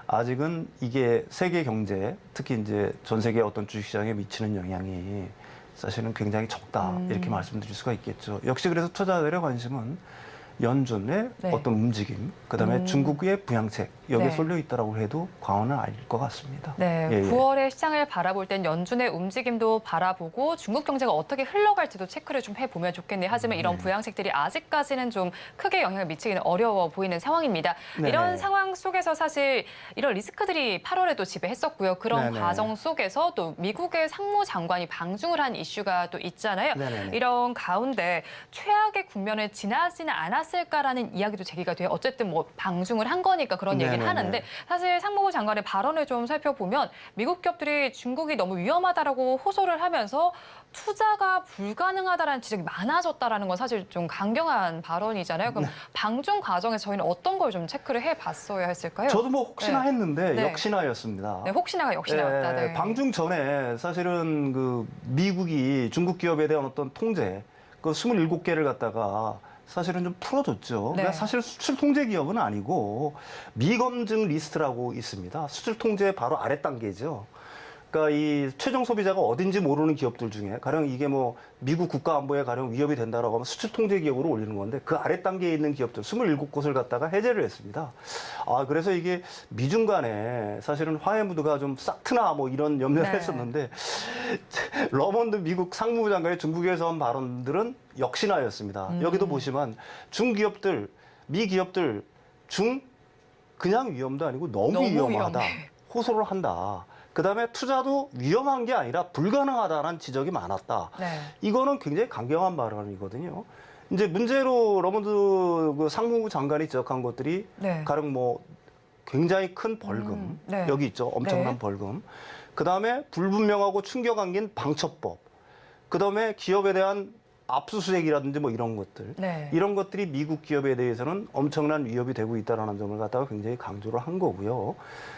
아직은 이게 세계 경제, 특히 이제 전 세계 어떤 주식시장에 미치는 영향이 사실은 굉장히 적다 이렇게 말씀드릴 수가 있겠죠. 역시 그래서 투자자들의 관심은 연준의 네. 어떤 움직임, 그다음에 중국의 부양책 여기에 네. 쏠려 있다라고 해도 과언은 아닐 것 같습니다. 네, 예, 예. 9월에 시장을 바라볼 땐 연준의 움직임도 바라보고 중국 경제가 어떻게 흘러갈지도 체크를 좀 해보면 좋겠네요. 하지만 이런 부양책들이 아직까지는 좀 크게 영향을 미치기는 어려워 보이는 상황입니다. 네. 이런 상황 속에서 사실 이런 리스크들이 8월에도 지배했었고요. 그런 네네. 과정 속에서 또 미국의 상무장관이 방중을 한 이슈가 또 있잖아요. 네네네. 이런 가운데 최악의 국면을 지나지는 않았을까라는 이야기도 제기가 돼요. 어쨌든 뭐 방중을 한 거니까 그런 얘기를 네네네. 하는데 사실 상무부 장관의 발언을 좀 살펴보면 미국 기업들이 중국이 너무 위험하다라고 호소를 하면서 투자가 불가능하다라는 지적이 많아졌다라는 건 사실 좀 강경한 발언이잖아요. 그럼 방중 과정에서 저희는 어떤 걸 좀 체크를 해봤어야 했을까요? 저도 뭐 혹시나 네. 했는데 네. 역시나였습니다. 네, 혹시나가 역시나였다. 네. 방중 전에 사실은 그 미국이 중국 기업에 대한 어떤 통제, 그 27개를 갖다가 사실은 좀 풀어줬죠. 네. 그러니까 사실 수출 통제 기업은 아니고 미검증 리스트라고 있습니다. 수출 통제 바로 아래 단계죠. 그러니까 이 최종 소비자가 어딘지 모르는 기업들 중에 가령 이게 뭐 미국 국가 안보에 가령 위협이 된다라고 하면 수출 통제 기업으로 올리는 건데 그 아래 단계에 있는 기업들 27곳을 갖다가 해제를 했습니다. 아 그래서 이게 미중 간에 사실은 화해 무드가 좀 싹 트나 뭐 이런 염려를 네. 했었는데 러먼드 미국 상무부 장관의 중국에서 한 발언들은 역시나였습니다. 여기도 보시면 중기업들, 미기업들 그냥 위험도 아니고 너무 위험하다. 위험해. 호소를 한다. 그다음에 투자도 위험한 게 아니라 불가능하다는 지적이 많았다. 네. 이거는 굉장히 강경한 발언이거든요. 이제 문제로 러먼드 그 상무부 장관이 지적한 것들이 네. 가령 뭐 굉장히 큰 벌금 네. 여기 있죠. 엄청난 네. 벌금. 그다음에 불분명하고 충격 안긴 방첩법. 그다음에 기업에 대한 압수수색이라든지 뭐 이런 것들. 네. 이런 것들이 미국 기업에 대해서는 엄청난 위협이 되고 있다는 점을 갖다가 굉장히 강조를 한 거고요.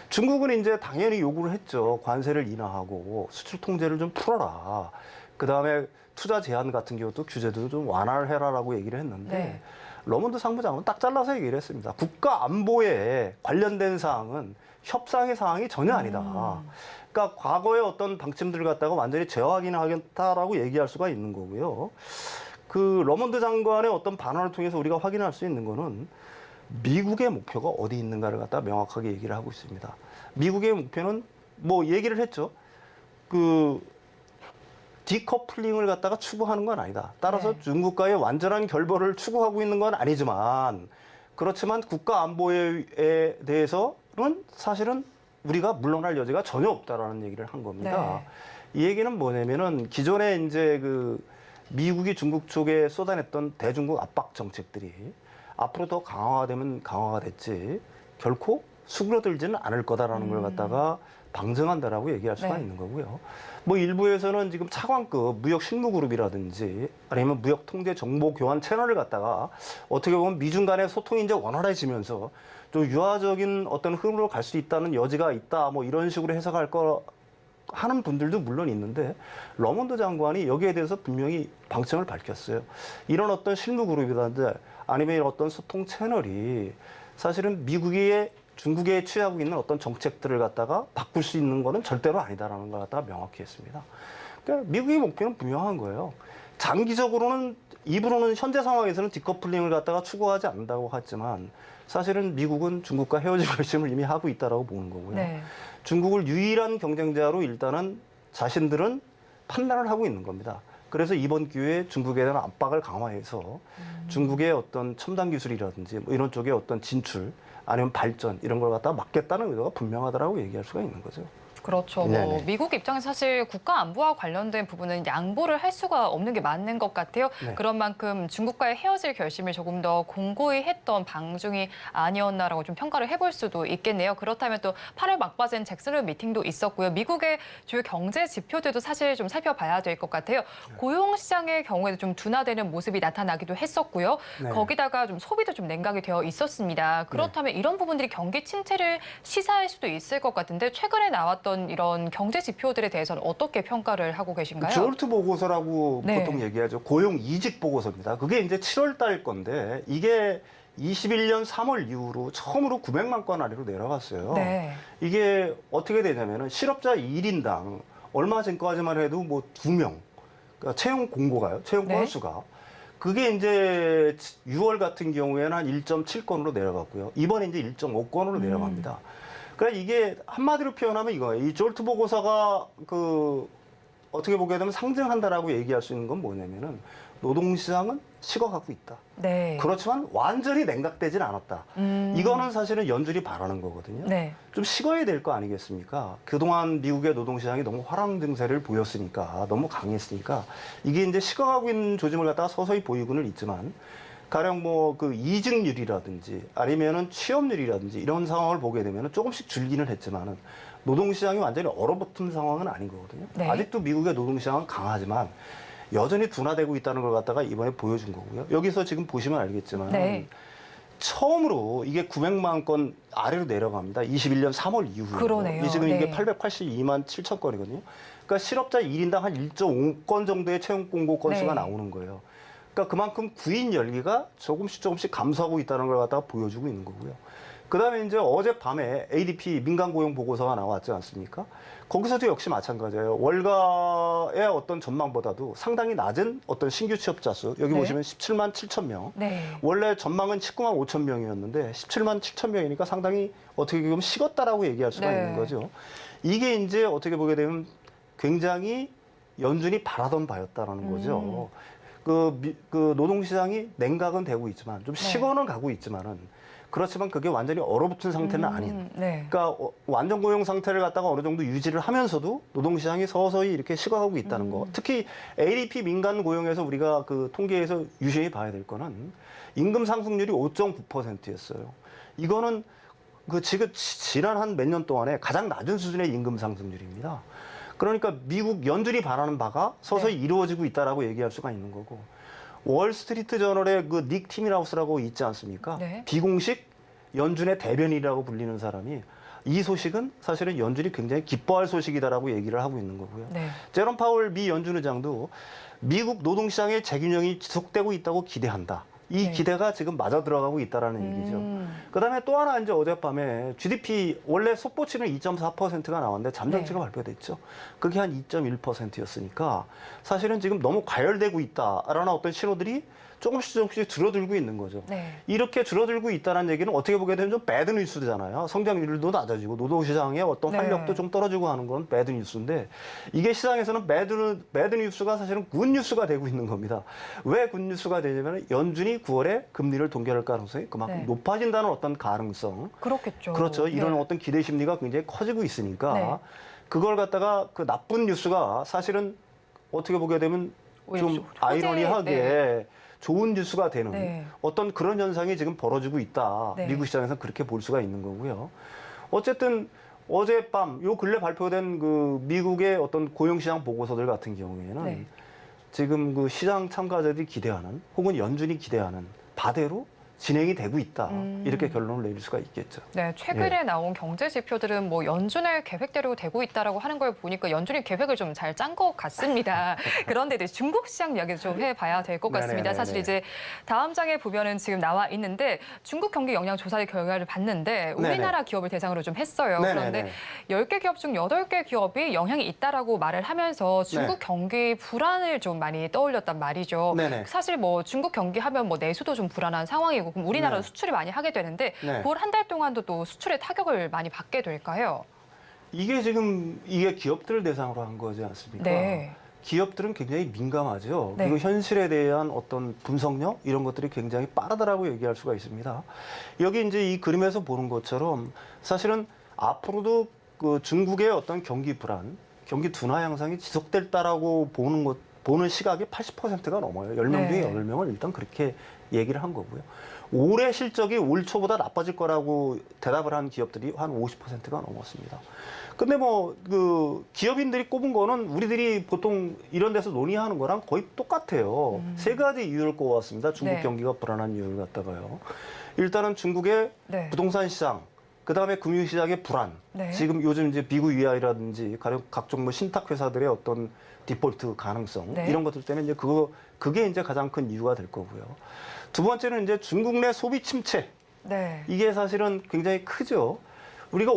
중국은 이제 당연히 요구를 했죠. 관세를 인하하고 수출 통제를 좀 풀어라. 그다음에 투자 제한 같은 경우도 규제도 좀 완화를 해라라고 얘기를 했는데 네. 러먼드 상부장은 딱 잘라서 얘기를 했습니다. 국가 안보에 관련된 사항은 협상의 사항이 전혀 아니다. 그러니까 과거의 어떤 방침들을 갖다가 완전히 재확인하겠다라고 얘기할 수가 있는 거고요. 그 러먼드 장관의 어떤 발언을 통해서 우리가 확인할 수 있는 거는 미국의 목표가 어디 있는가를 갖다 명확하게 얘기를 하고 있습니다. 미국의 목표는 뭐 얘기를 했죠. 그 디커플링을 갖다가 추구하는 건 아니다. 따라서 네. 중국과의 완전한 결별을 추구하고 있는 건 아니지만 그렇지만 국가 안보에 대해서는 사실은 우리가 물러날 여지가 전혀 없다라는 얘기를 한 겁니다. 네. 이 얘기는 뭐냐면은 기존에 이제 그 미국이 중국 쪽에 쏟아냈던 대중국 압박 정책들이 앞으로 더 강화되면 강화가 됐지 결코 수그러들지는 않을 거다라는 걸 갖다가 방증한다라고 얘기할 수가 네. 있는 거고요. 뭐 일부에서는 지금 차관급 무역 실무그룹이라든지 아니면 무역 통제 정보 교환 채널을 갖다가 어떻게 보면 미중 간의 소통이 이제 원활해지면서 좀 유화적인 어떤 흐름으로 갈 수 있다는 여지가 있다. 뭐 이런 식으로 해석할 거 하는 분들도 물론 있는데 러먼드 장관이 여기에 대해서 분명히 방침을 밝혔어요. 이런 어떤 실무그룹이라든지 아니면 어떤 소통 채널이 사실은 미국이 중국에 취하고 있는 어떤 정책들을 갖다가 바꿀 수 있는 거는 절대로 아니다라는 걸 갖다가 명확히 했습니다. 그러니까 미국의 목표는 분명한 거예요. 장기적으로는 입으로는 현재 상황에서는 디커플링을 갖다가 추구하지 않는다고 하지만 사실은 미국은 중국과 헤어질 결심을 이미 하고 있다라고 보는 거고요. 네. 중국을 유일한 경쟁자로 일단은 자신들은 판단을 하고 있는 겁니다. 그래서 이번 기회에 중국에 대한 압박을 강화해서 중국의 어떤 첨단 기술이라든지 뭐 이런 쪽의 어떤 진출 아니면 발전 이런 걸 갖다가 막겠다는 의도가 분명하다라고 얘기할 수가 있는 거죠. 그렇죠. 뭐 네네. 미국 입장에서 사실 국가 안보와 관련된 부분은 양보를 할 수가 없는 게 맞는 것 같아요. 네. 그런 만큼 중국과의 헤어질 결심을 조금 더 공고히 했던 방중이 아니었나라고 좀 평가를 해볼 수도 있겠네요. 그렇다면 또 8월 막바지엔 잭슨홀 미팅도 있었고요. 미국의 주요 경제 지표들도 사실 좀 살펴봐야 될 것 같아요. 고용 시장의 경우에도 좀 둔화되는 모습이 나타나기도 했었고요. 네. 거기다가 좀 소비도 좀 냉각이 되어 있었습니다. 그렇다면 이런 부분들이 경기 침체를 시사할 수도 있을 것 같은데 최근에 나왔던 이런 경제 지표들에 대해서는 어떻게 평가를 하고 계신가요? 졸트 보고서라고 네. 보통 얘기하죠. 고용 이직 보고서입니다. 그게 이제 7월 달 건데 이게 21년 3월 이후로 처음으로 900만 건 아래로 내려갔어요. 네. 이게 어떻게 되냐면은 실업자 1인당 얼마 전까지만 해도 뭐 2명, 그러니까 채용 공고가요. 채용 네. 건수가. 그게 이제 6월 같은 경우에는 한 1.7건으로 내려갔고요. 이번에 이제 1.5건으로 내려갑니다. 그러니까 이게 한마디로 표현하면 이거예요. 이 졸트 보고서가 그 어떻게 보게 되면 상징한다라고 얘기할 수 있는 건 뭐냐면은 노동시장은 식어가고 있다. 네. 그렇지만 완전히 냉각되진 않았다. 이거는 사실은 연준이 바라는 거거든요. 네. 좀 식어야 될 거 아니겠습니까? 그동안 미국의 노동시장이 너무 화랑 증세를 보였으니까, 너무 강했으니까, 이게 이제 식어가고 있는 조짐을 갖다가 서서히 보이고는 있지만, 가령 뭐 그 이직률이라든지 아니면은 취업률이라든지 이런 상황을 보게 되면은 조금씩 줄기는 했지만은 노동시장이 완전히 얼어붙은 상황은 아닌 거거든요. 네. 아직도 미국의 노동시장은 강하지만 여전히 둔화되고 있다는 걸 갖다가 이번에 보여준 거고요. 여기서 지금 보시면 알겠지만 네. 처음으로 이게 900만 건 아래로 내려갑니다. 21년 3월 이후에. 그러네요. 지금 네. 이게 882만 7천 건이거든요. 그러니까 실업자 1인당 한 1.5건 정도의 채용 공고 건수가 네. 나오는 거예요. 그러니까 그만큼 구인 열기가 조금씩 감소하고 있다는 걸 갖다가 보여주고 있는 거고요. 그다음에 이제 어젯밤에 ADP 민간 고용 보고서가 나왔지 않습니까? 거기서도 역시 마찬가지예요. 월가의 어떤 전망보다도 상당히 낮은 어떤 신규 취업자 수. 여기 네. 보시면 17만 7천 명. 네. 원래 전망은 19만 5천 명이었는데 17만 7천 명이니까 상당히 어떻게 보면 식었다라고 얘기할 수가 네. 있는 거죠. 이게 이제 어떻게 보게 되면 굉장히 연준이 바라던 바였다라는 거죠. 그 노동시장이 냉각은 되고 있지만 좀 네. 식어는 가고 있지만은 그렇지만 그게 완전히 얼어붙은 상태는 아닌. 네. 그러니까 완전 고용 상태를 갖다가 어느 정도 유지를 하면서도 노동시장이 서서히 이렇게 식어가고 있다는 거. 특히 ADP 민간 고용에서 우리가 그 통계에서 유심히 봐야 될 거는 임금 상승률이 5.9%였어요. 이거는 그 지금 지난 한 몇 년 동안에 가장 낮은 수준의 임금 상승률입니다. 그러니까 미국 연준이 바라는 바가 서서히 이루어지고 있다라고 얘기할 수가 있는 거고. 월스트리트 저널의 그 닉 티밀하우스라고 있지 않습니까? 네. 비공식 연준의 대변인이라고 불리는 사람이 이 소식은 사실은 연준이 굉장히 기뻐할 소식이다라고 얘기를 하고 있는 거고요. 네. 제롬 파월 미 연준 의장도 미국 노동시장의 재균형이 지속되고 있다고 기대한다. 이 네. 기대가 지금 맞아 들어가고 있다라는 얘기죠. 그다음에 또 하나 이제 어젯밤에 GDP 원래 속보치는 2.4%가 나왔는데 잠정치가 네. 발표됐죠. 그게 한 2.1%였으니까 사실은 지금 너무 과열되고 있다라는 어떤 신호들이 조금씩 줄어들고 있는 거죠. 네. 이렇게 줄어들고 있다는 얘기는 어떻게 보게 되면 좀 배드 뉴스잖아요. 성장률도 낮아지고 노동시장의 어떤 네. 활력도 좀 떨어지고 하는 건 배드 뉴스인데 이게 시장에서는 배드 뉴스가 사실은 굿 뉴스가 되고 있는 겁니다. 왜 굿 뉴스가 되냐면 연준이 9월에 금리를 동결할 가능성이 그만큼 네. 높아진다는 어떤 가능성. 그렇겠죠. 그렇죠. 이런 네. 어떤 기대 심리가 굉장히 커지고 있으니까 네. 그걸 갖다가 그 나쁜 뉴스가 사실은 어떻게 보게 되면 오히려 좀 좀 아이러니하게 네. 좋은 뉴스가 되는 네. 어떤 그런 현상이 지금 벌어지고 있다. 네. 미국 시장에서는 그렇게 볼 수가 있는 거고요. 어쨌든 어젯밤 요 근래 발표된 그 미국의 어떤 고용시장 보고서들 같은 경우에는 네. 지금 그 시장 참가자들이 기대하는 혹은 연준이 기대하는 바대로 진행이 되고 있다. 이렇게 결론을 내릴 수가 있겠죠. 네, 최근에 나온 경제 지표들은 뭐 연준의 계획대로 되고 있다라고 하는 걸 보니까 연준이 계획을 좀 잘 짠 것 같습니다. 그런데 이제 중국 시장 이야기도 좀 해봐야 될 것 같습니다. 네네네네. 사실 이제 다음 장에 보면은 지금 나와 있는데 중국 경기 영향 조사의 결과를 봤는데 우리나라 네네. 기업을 대상으로 좀 했어요. 네네네. 그런데 10개 기업 중 8개 기업이 영향이 있다라고 말을 하면서 중국 네. 경기 불안을 좀 많이 떠올렸단 말이죠. 네네. 사실 뭐 중국 경기 하면 뭐 내수도 좀 불안한 상황이고 그럼 우리나라도 네. 수출이 많이 하게 되는데 네. 9월 한 달 동안도 또 수출에 타격을 많이 받게 될까요? 이게 지금 이게 기업들을 대상으로 한 거지 않습니까? 네. 기업들은 굉장히 민감하죠. 네. 그리고 현실에 대한 어떤 분석력 이런 것들이 굉장히 빠르다라고 얘기할 수가 있습니다. 여기 이제 이 그림에서 보는 것처럼 사실은 앞으로도 그 중국의 어떤 경기 불안, 경기 둔화 양상이 지속될다라고 보는 시각이 80%가 넘어요. 10명 중에 네. 8명은 일단 그렇게 얘기를 한 거고요. 올해 실적이 올 초보다 나빠질 거라고 대답을 한 기업들이 한 50%가 넘었습니다. 근데 뭐 그 기업인들이 꼽은 거는 우리들이 보통 이런 데서 논의하는 거랑 거의 똑같아요. 세 가지 이유를 꼽았습니다. 중국 네. 경기가 불안한 이유를 갖다가요. 일단은 중국의 네. 부동산 시장, 그다음에 금융 시장의 불안. 네. 지금 요즘 이제 미국 위아이라든지 각종 뭐 신탁 회사들의 어떤 디폴트 가능성 네. 이런 것들 때문에 이제 그게 이제 가장 큰 이유가 될 거고요. 두 번째는 이제 중국 내 소비 침체. 네. 이게 사실은 굉장히 크죠. 우리가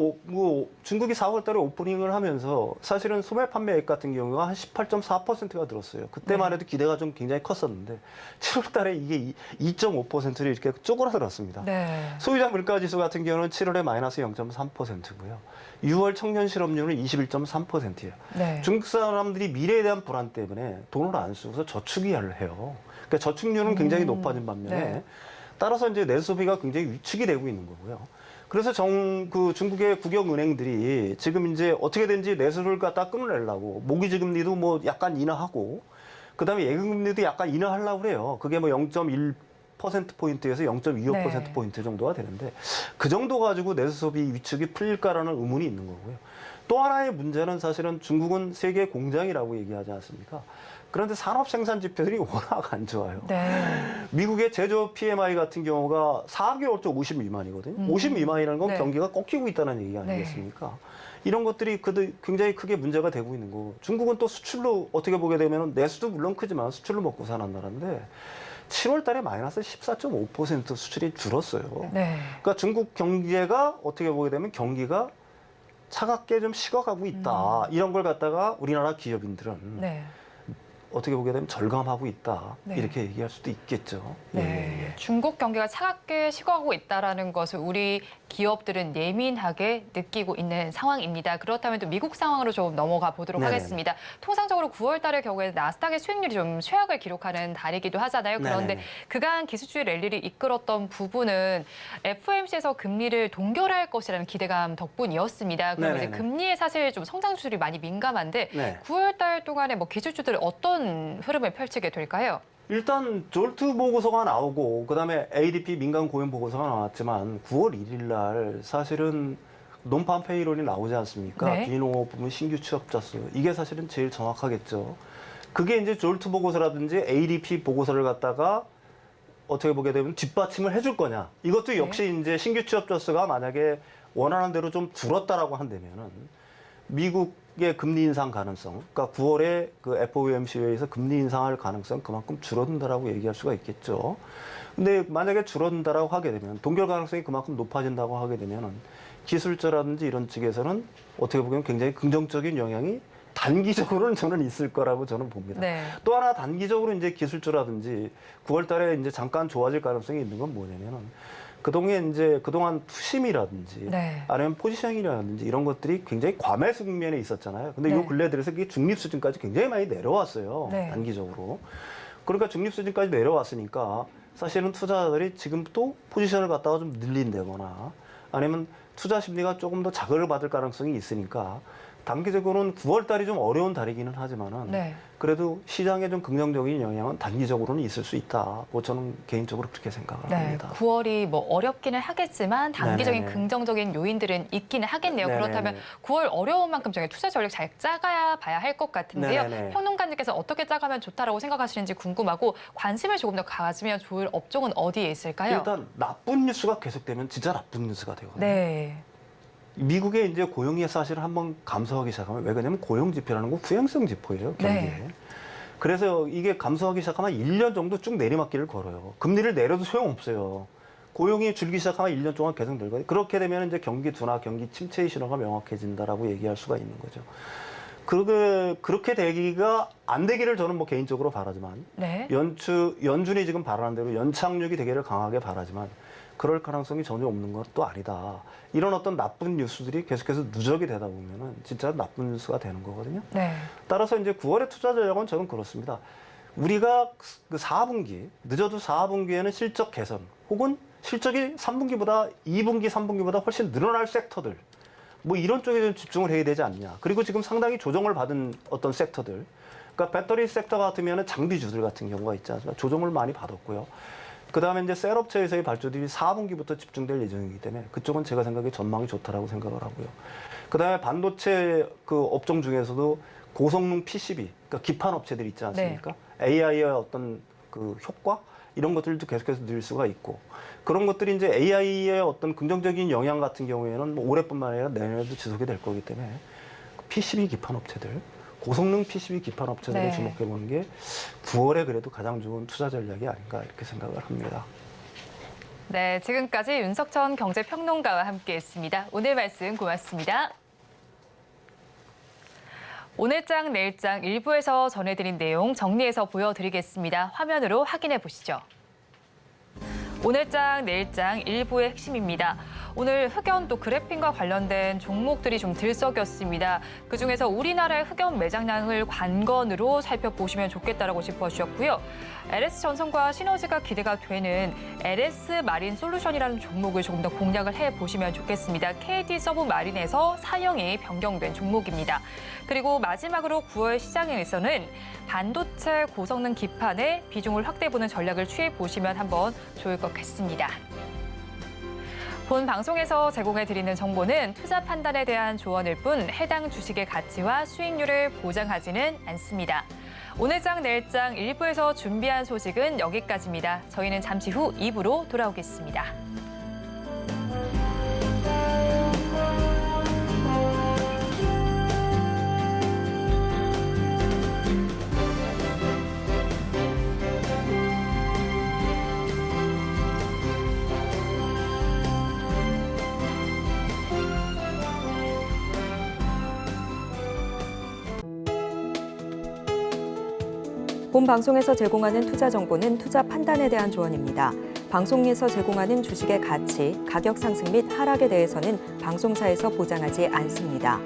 중국이 4월 달에 오프닝을 하면서 사실은 소매 판매액 같은 경우가 한 18.4%가 들었어요. 그때만 해도 기대가 좀 굉장히 컸었는데 7월 달에 이게 2.5%를 이렇게 쪼그라들었습니다. 네. 소비자 물가지수 같은 경우는 7월에 마이너스 0.3%고요. 6월 청년 실업률은 21.3%예요. 네. 중국 사람들이 미래에 대한 불안 때문에 돈을 안 쓰고서 저축이야를 해요. 그러니까 저축률은 굉장히 높아진 반면에 네. 따라서 이제 내수소비가 굉장히 위축이 되고 있는 거고요. 그래서 중국의 국영은행들이 지금 이제 어떻게든지 내수를 갖다 끊어내려고 모기지금리도 뭐 약간 인하하고 그다음에 예금금리도 약간 인하하려고 그래요. 그게 뭐 0.1%포인트에서 0.25%포인트 정도가 되는데 그 정도 가지고 내수소비 위축이 풀릴까라는 의문이 있는 거고요. 또 하나의 문제는 사실은 중국은 세계 공장이라고 얘기하지 않습니까? 그런데 산업 생산 지표들이 워낙 안 좋아요. 네. 미국의 제조업 PMI 같은 경우가 4개월째 50 미만이거든요. 50 미만이라는 건 네. 경기가 꺾이고 있다는 얘기 아니겠습니까? 이런 것들이 굉장히 크게 문제가 되고 있는 거고 중국은 또 수출로 어떻게 보게 되면 내수도 물론 크지만 수출로 먹고 사는 나라인데 7월 달에 마이너스 14.5% 수출이 줄었어요. 네. 그러니까 중국 경제가 어떻게 보게 되면 경기가 차갑게 좀 식어가고 있다. 이런 걸 갖다가 우리나라 기업인들은 네. 어떻게 보게 되면 절감하고 있다. 네. 이렇게 얘기할 수도 있겠죠. 네. 중국 경기가 차갑게 식어가고 있다라는 것을 우리 기업들은 예민하게 느끼고 있는 상황입니다. 그렇다면 또 미국 상황으로 좀 넘어가 보도록 네네. 하겠습니다. 통상적으로 9월 달의 경우에 나스닥의 수익률이 좀 최악을 기록하는 달이기도 하잖아요. 그런데 네네네. 그간 기술주의 랠리를 이끌었던 부분은 FOMC에서 금리를 동결할 것이라는 기대감 덕분이었습니다. 그럼 이제 네네네. 금리에 사실 좀 성장 수준이 많이 민감한데 네. 9월 달 동안에 뭐 기술주들 어떤 흐름을 펼치게 될까요? 일단 졸트 보고서가 나오고 그다음에 ADP 민간 고용 보고서가 나왔지만 9월 1일 날 사실은 논판 페이롤이 나오지 않습니까? 네. 비농업 부문 신규 취업자 수. 이게 사실은 제일 정확하겠죠. 그게 이제 졸트 보고서라든지 ADP 보고서를 갖다가 어떻게 보게 되면 뒷받침을 해줄 거냐. 이것도 역시 이제 신규 취업자 수가 만약에 원하는 대로 좀 줄었다라고 한다면은 미국의 금리 인상 가능성, 그러니까 9월에 그 FOMC에서 금리 인상할 가능성 그만큼 줄어든다라고 얘기할 수가 있겠죠. 근데 만약에 줄어든다라고 하게 되면 동결 가능성이 그만큼 높아진다고 하게 되면은 기술자라든지 이런 측에서는 어떻게 보면 굉장히 긍정적인 영향이 단기적으로는 저는 있을 거라고 저는 봅니다. 네. 또 하나 단기적으로 이제 기술주라든지 9월 달에 이제 잠깐 좋아질 가능성이 있는 건 뭐냐면은 그동안 투심이라든지 네. 아니면 포지셔닝이라든지 이런 것들이 굉장히 과매수 국면에 있었잖아요. 근데 네. 요 근래 들어서 그게 중립 수준까지 굉장히 많이 내려왔어요. 네. 단기적으로. 그러니까 중립 수준까지 내려왔으니까 사실은 투자자들이 지금 또 포지션을 갖다가 좀 늘린다거나 아니면 투자 심리가 조금 더 자극을 받을 가능성이 있으니까 단기적으로는 9월 달이 좀 어려운 달이기는 하지만은 네. 그래도 시장에 좀 긍정적인 영향은 단기적으로는 있을 수 있다. 뭐 저는 개인적으로 그렇게 생각을 네, 합니다. 9월이 뭐 어렵기는 하겠지만 단기적인 네네네. 긍정적인 요인들은 있기는 하겠네요. 네네네. 그렇다면 9월 어려운 만큼 저희 투자 전략 잘 짜가야 봐야 할 것 같은데요. 네네네. 평론가님께서 어떻게 짜가면 좋다라고 생각하시는지 궁금하고 관심을 조금 더 가지면 좋을 업종은 어디에 있을까요? 일단 나쁜 뉴스가 계속되면 진짜 나쁜 뉴스가 되거든요. 네. 미국의 이제 고용이 사실 한번 감소하기 시작하면 왜 그러냐면 고용 지표라는 건 후행성 지표예요, 경기에. 네. 그래서 이게 감소하기 시작하면 1년 정도 쭉 내리막길을 걸어요. 금리를 내려도 소용없어요. 고용이 줄기 시작하면 1년 동안 계속 늘거든요. 그렇게 되면 이제 경기 둔화, 경기 침체의 신호가 명확해진다라고 얘기할 수가 있는 거죠. 그렇게 되기가 안 되기를 저는 뭐 개인적으로 바라지만 네. 연준이 지금 바라는 대로 연착륙이 되기를 강하게 바라지만 그럴 가능성이 전혀 없는 것도 아니다. 이런 어떤 나쁜 뉴스들이 계속해서 누적이 되다 보면은 진짜 나쁜 뉴스가 되는 거거든요. 네. 따라서 이제 9월의 투자 전략은 저는 그렇습니다. 우리가 그 4분기, 늦어도 4분기에는 실적 개선 혹은 실적이 3분기보다 2분기, 3분기보다 훨씬 늘어날 섹터들 뭐 이런 쪽에 좀 집중을 해야 되지 않냐. 그리고 지금 상당히 조정을 받은 어떤 섹터들, 그러니까 배터리 섹터 같으면 장비주들 같은 경우가 있지 않습니까? 조정을 많이 받았고요. 그다음에 이제 셀업체에서의 발주들이 4분기부터 집중될 예정이기 때문에 그쪽은 제가 생각에 전망이 좋다라고 생각을 하고요. 그다음에 반도체 그 업종 중에서도 고성능 PCB, 그러니까 기판 업체들 있지 않습니까? AI의 어떤 그 효과 이런 것들도 계속해서 늘 수가 있고 그런 것들이 이제 AI의 어떤 긍정적인 영향 같은 경우에는 뭐 올해뿐만 아니라 내년에도 지속이 될 거기 때문에 PCB 기판 업체들, 고성능 PCB 기판 업체들을 주목해 보는 게 9월에 그래도 가장 좋은 투자 전략이 아닌가 이렇게 생각을 합니다. 네, 지금까지 윤석천 경제평론가와 함께했습니다. 오늘 말씀 고맙습니다. 오늘장 내일장 일부에서 전해드린 내용 정리해서 보여드리겠습니다. 화면으로 확인해 보시죠. 오늘장 내일장 일부의 핵심입니다. 오늘 흑연 또 그래핀과 관련된 종목들이 좀 들썩였습니다. 그중에서 우리나라의 흑연 매장량을 관건으로 살펴보시면 좋겠다라고 짚어주셨고요. LS전선과 시너지가 기대가 되는 LS 마린 솔루션이라는 종목을 조금 더 공략을 해보시면 좋겠습니다. KD 서브 마린에서 사형이 변경된 종목입니다. 그리고 마지막으로 9월 시장에서는 반도체 고성능 기판의 비중을 확대해보는 전략을 취해보시면 한번 좋을 것 같습니다. 본 방송에서 제공해드리는 정보는 투자 판단에 대한 조언일 뿐 해당 주식의 가치와 수익률을 보장하지는 않습니다. 오늘장 내일장 1부에서 준비한 소식은 여기까지입니다. 저희는 잠시 후 2부로 돌아오겠습니다. 본 방송에서 제공하는 투자 정보는 투자 판단에 대한 조언입니다. 방송에서 제공하는 주식의 가치, 가격 상승 및 하락에 대해서는 방송사에서 보장하지 않습니다.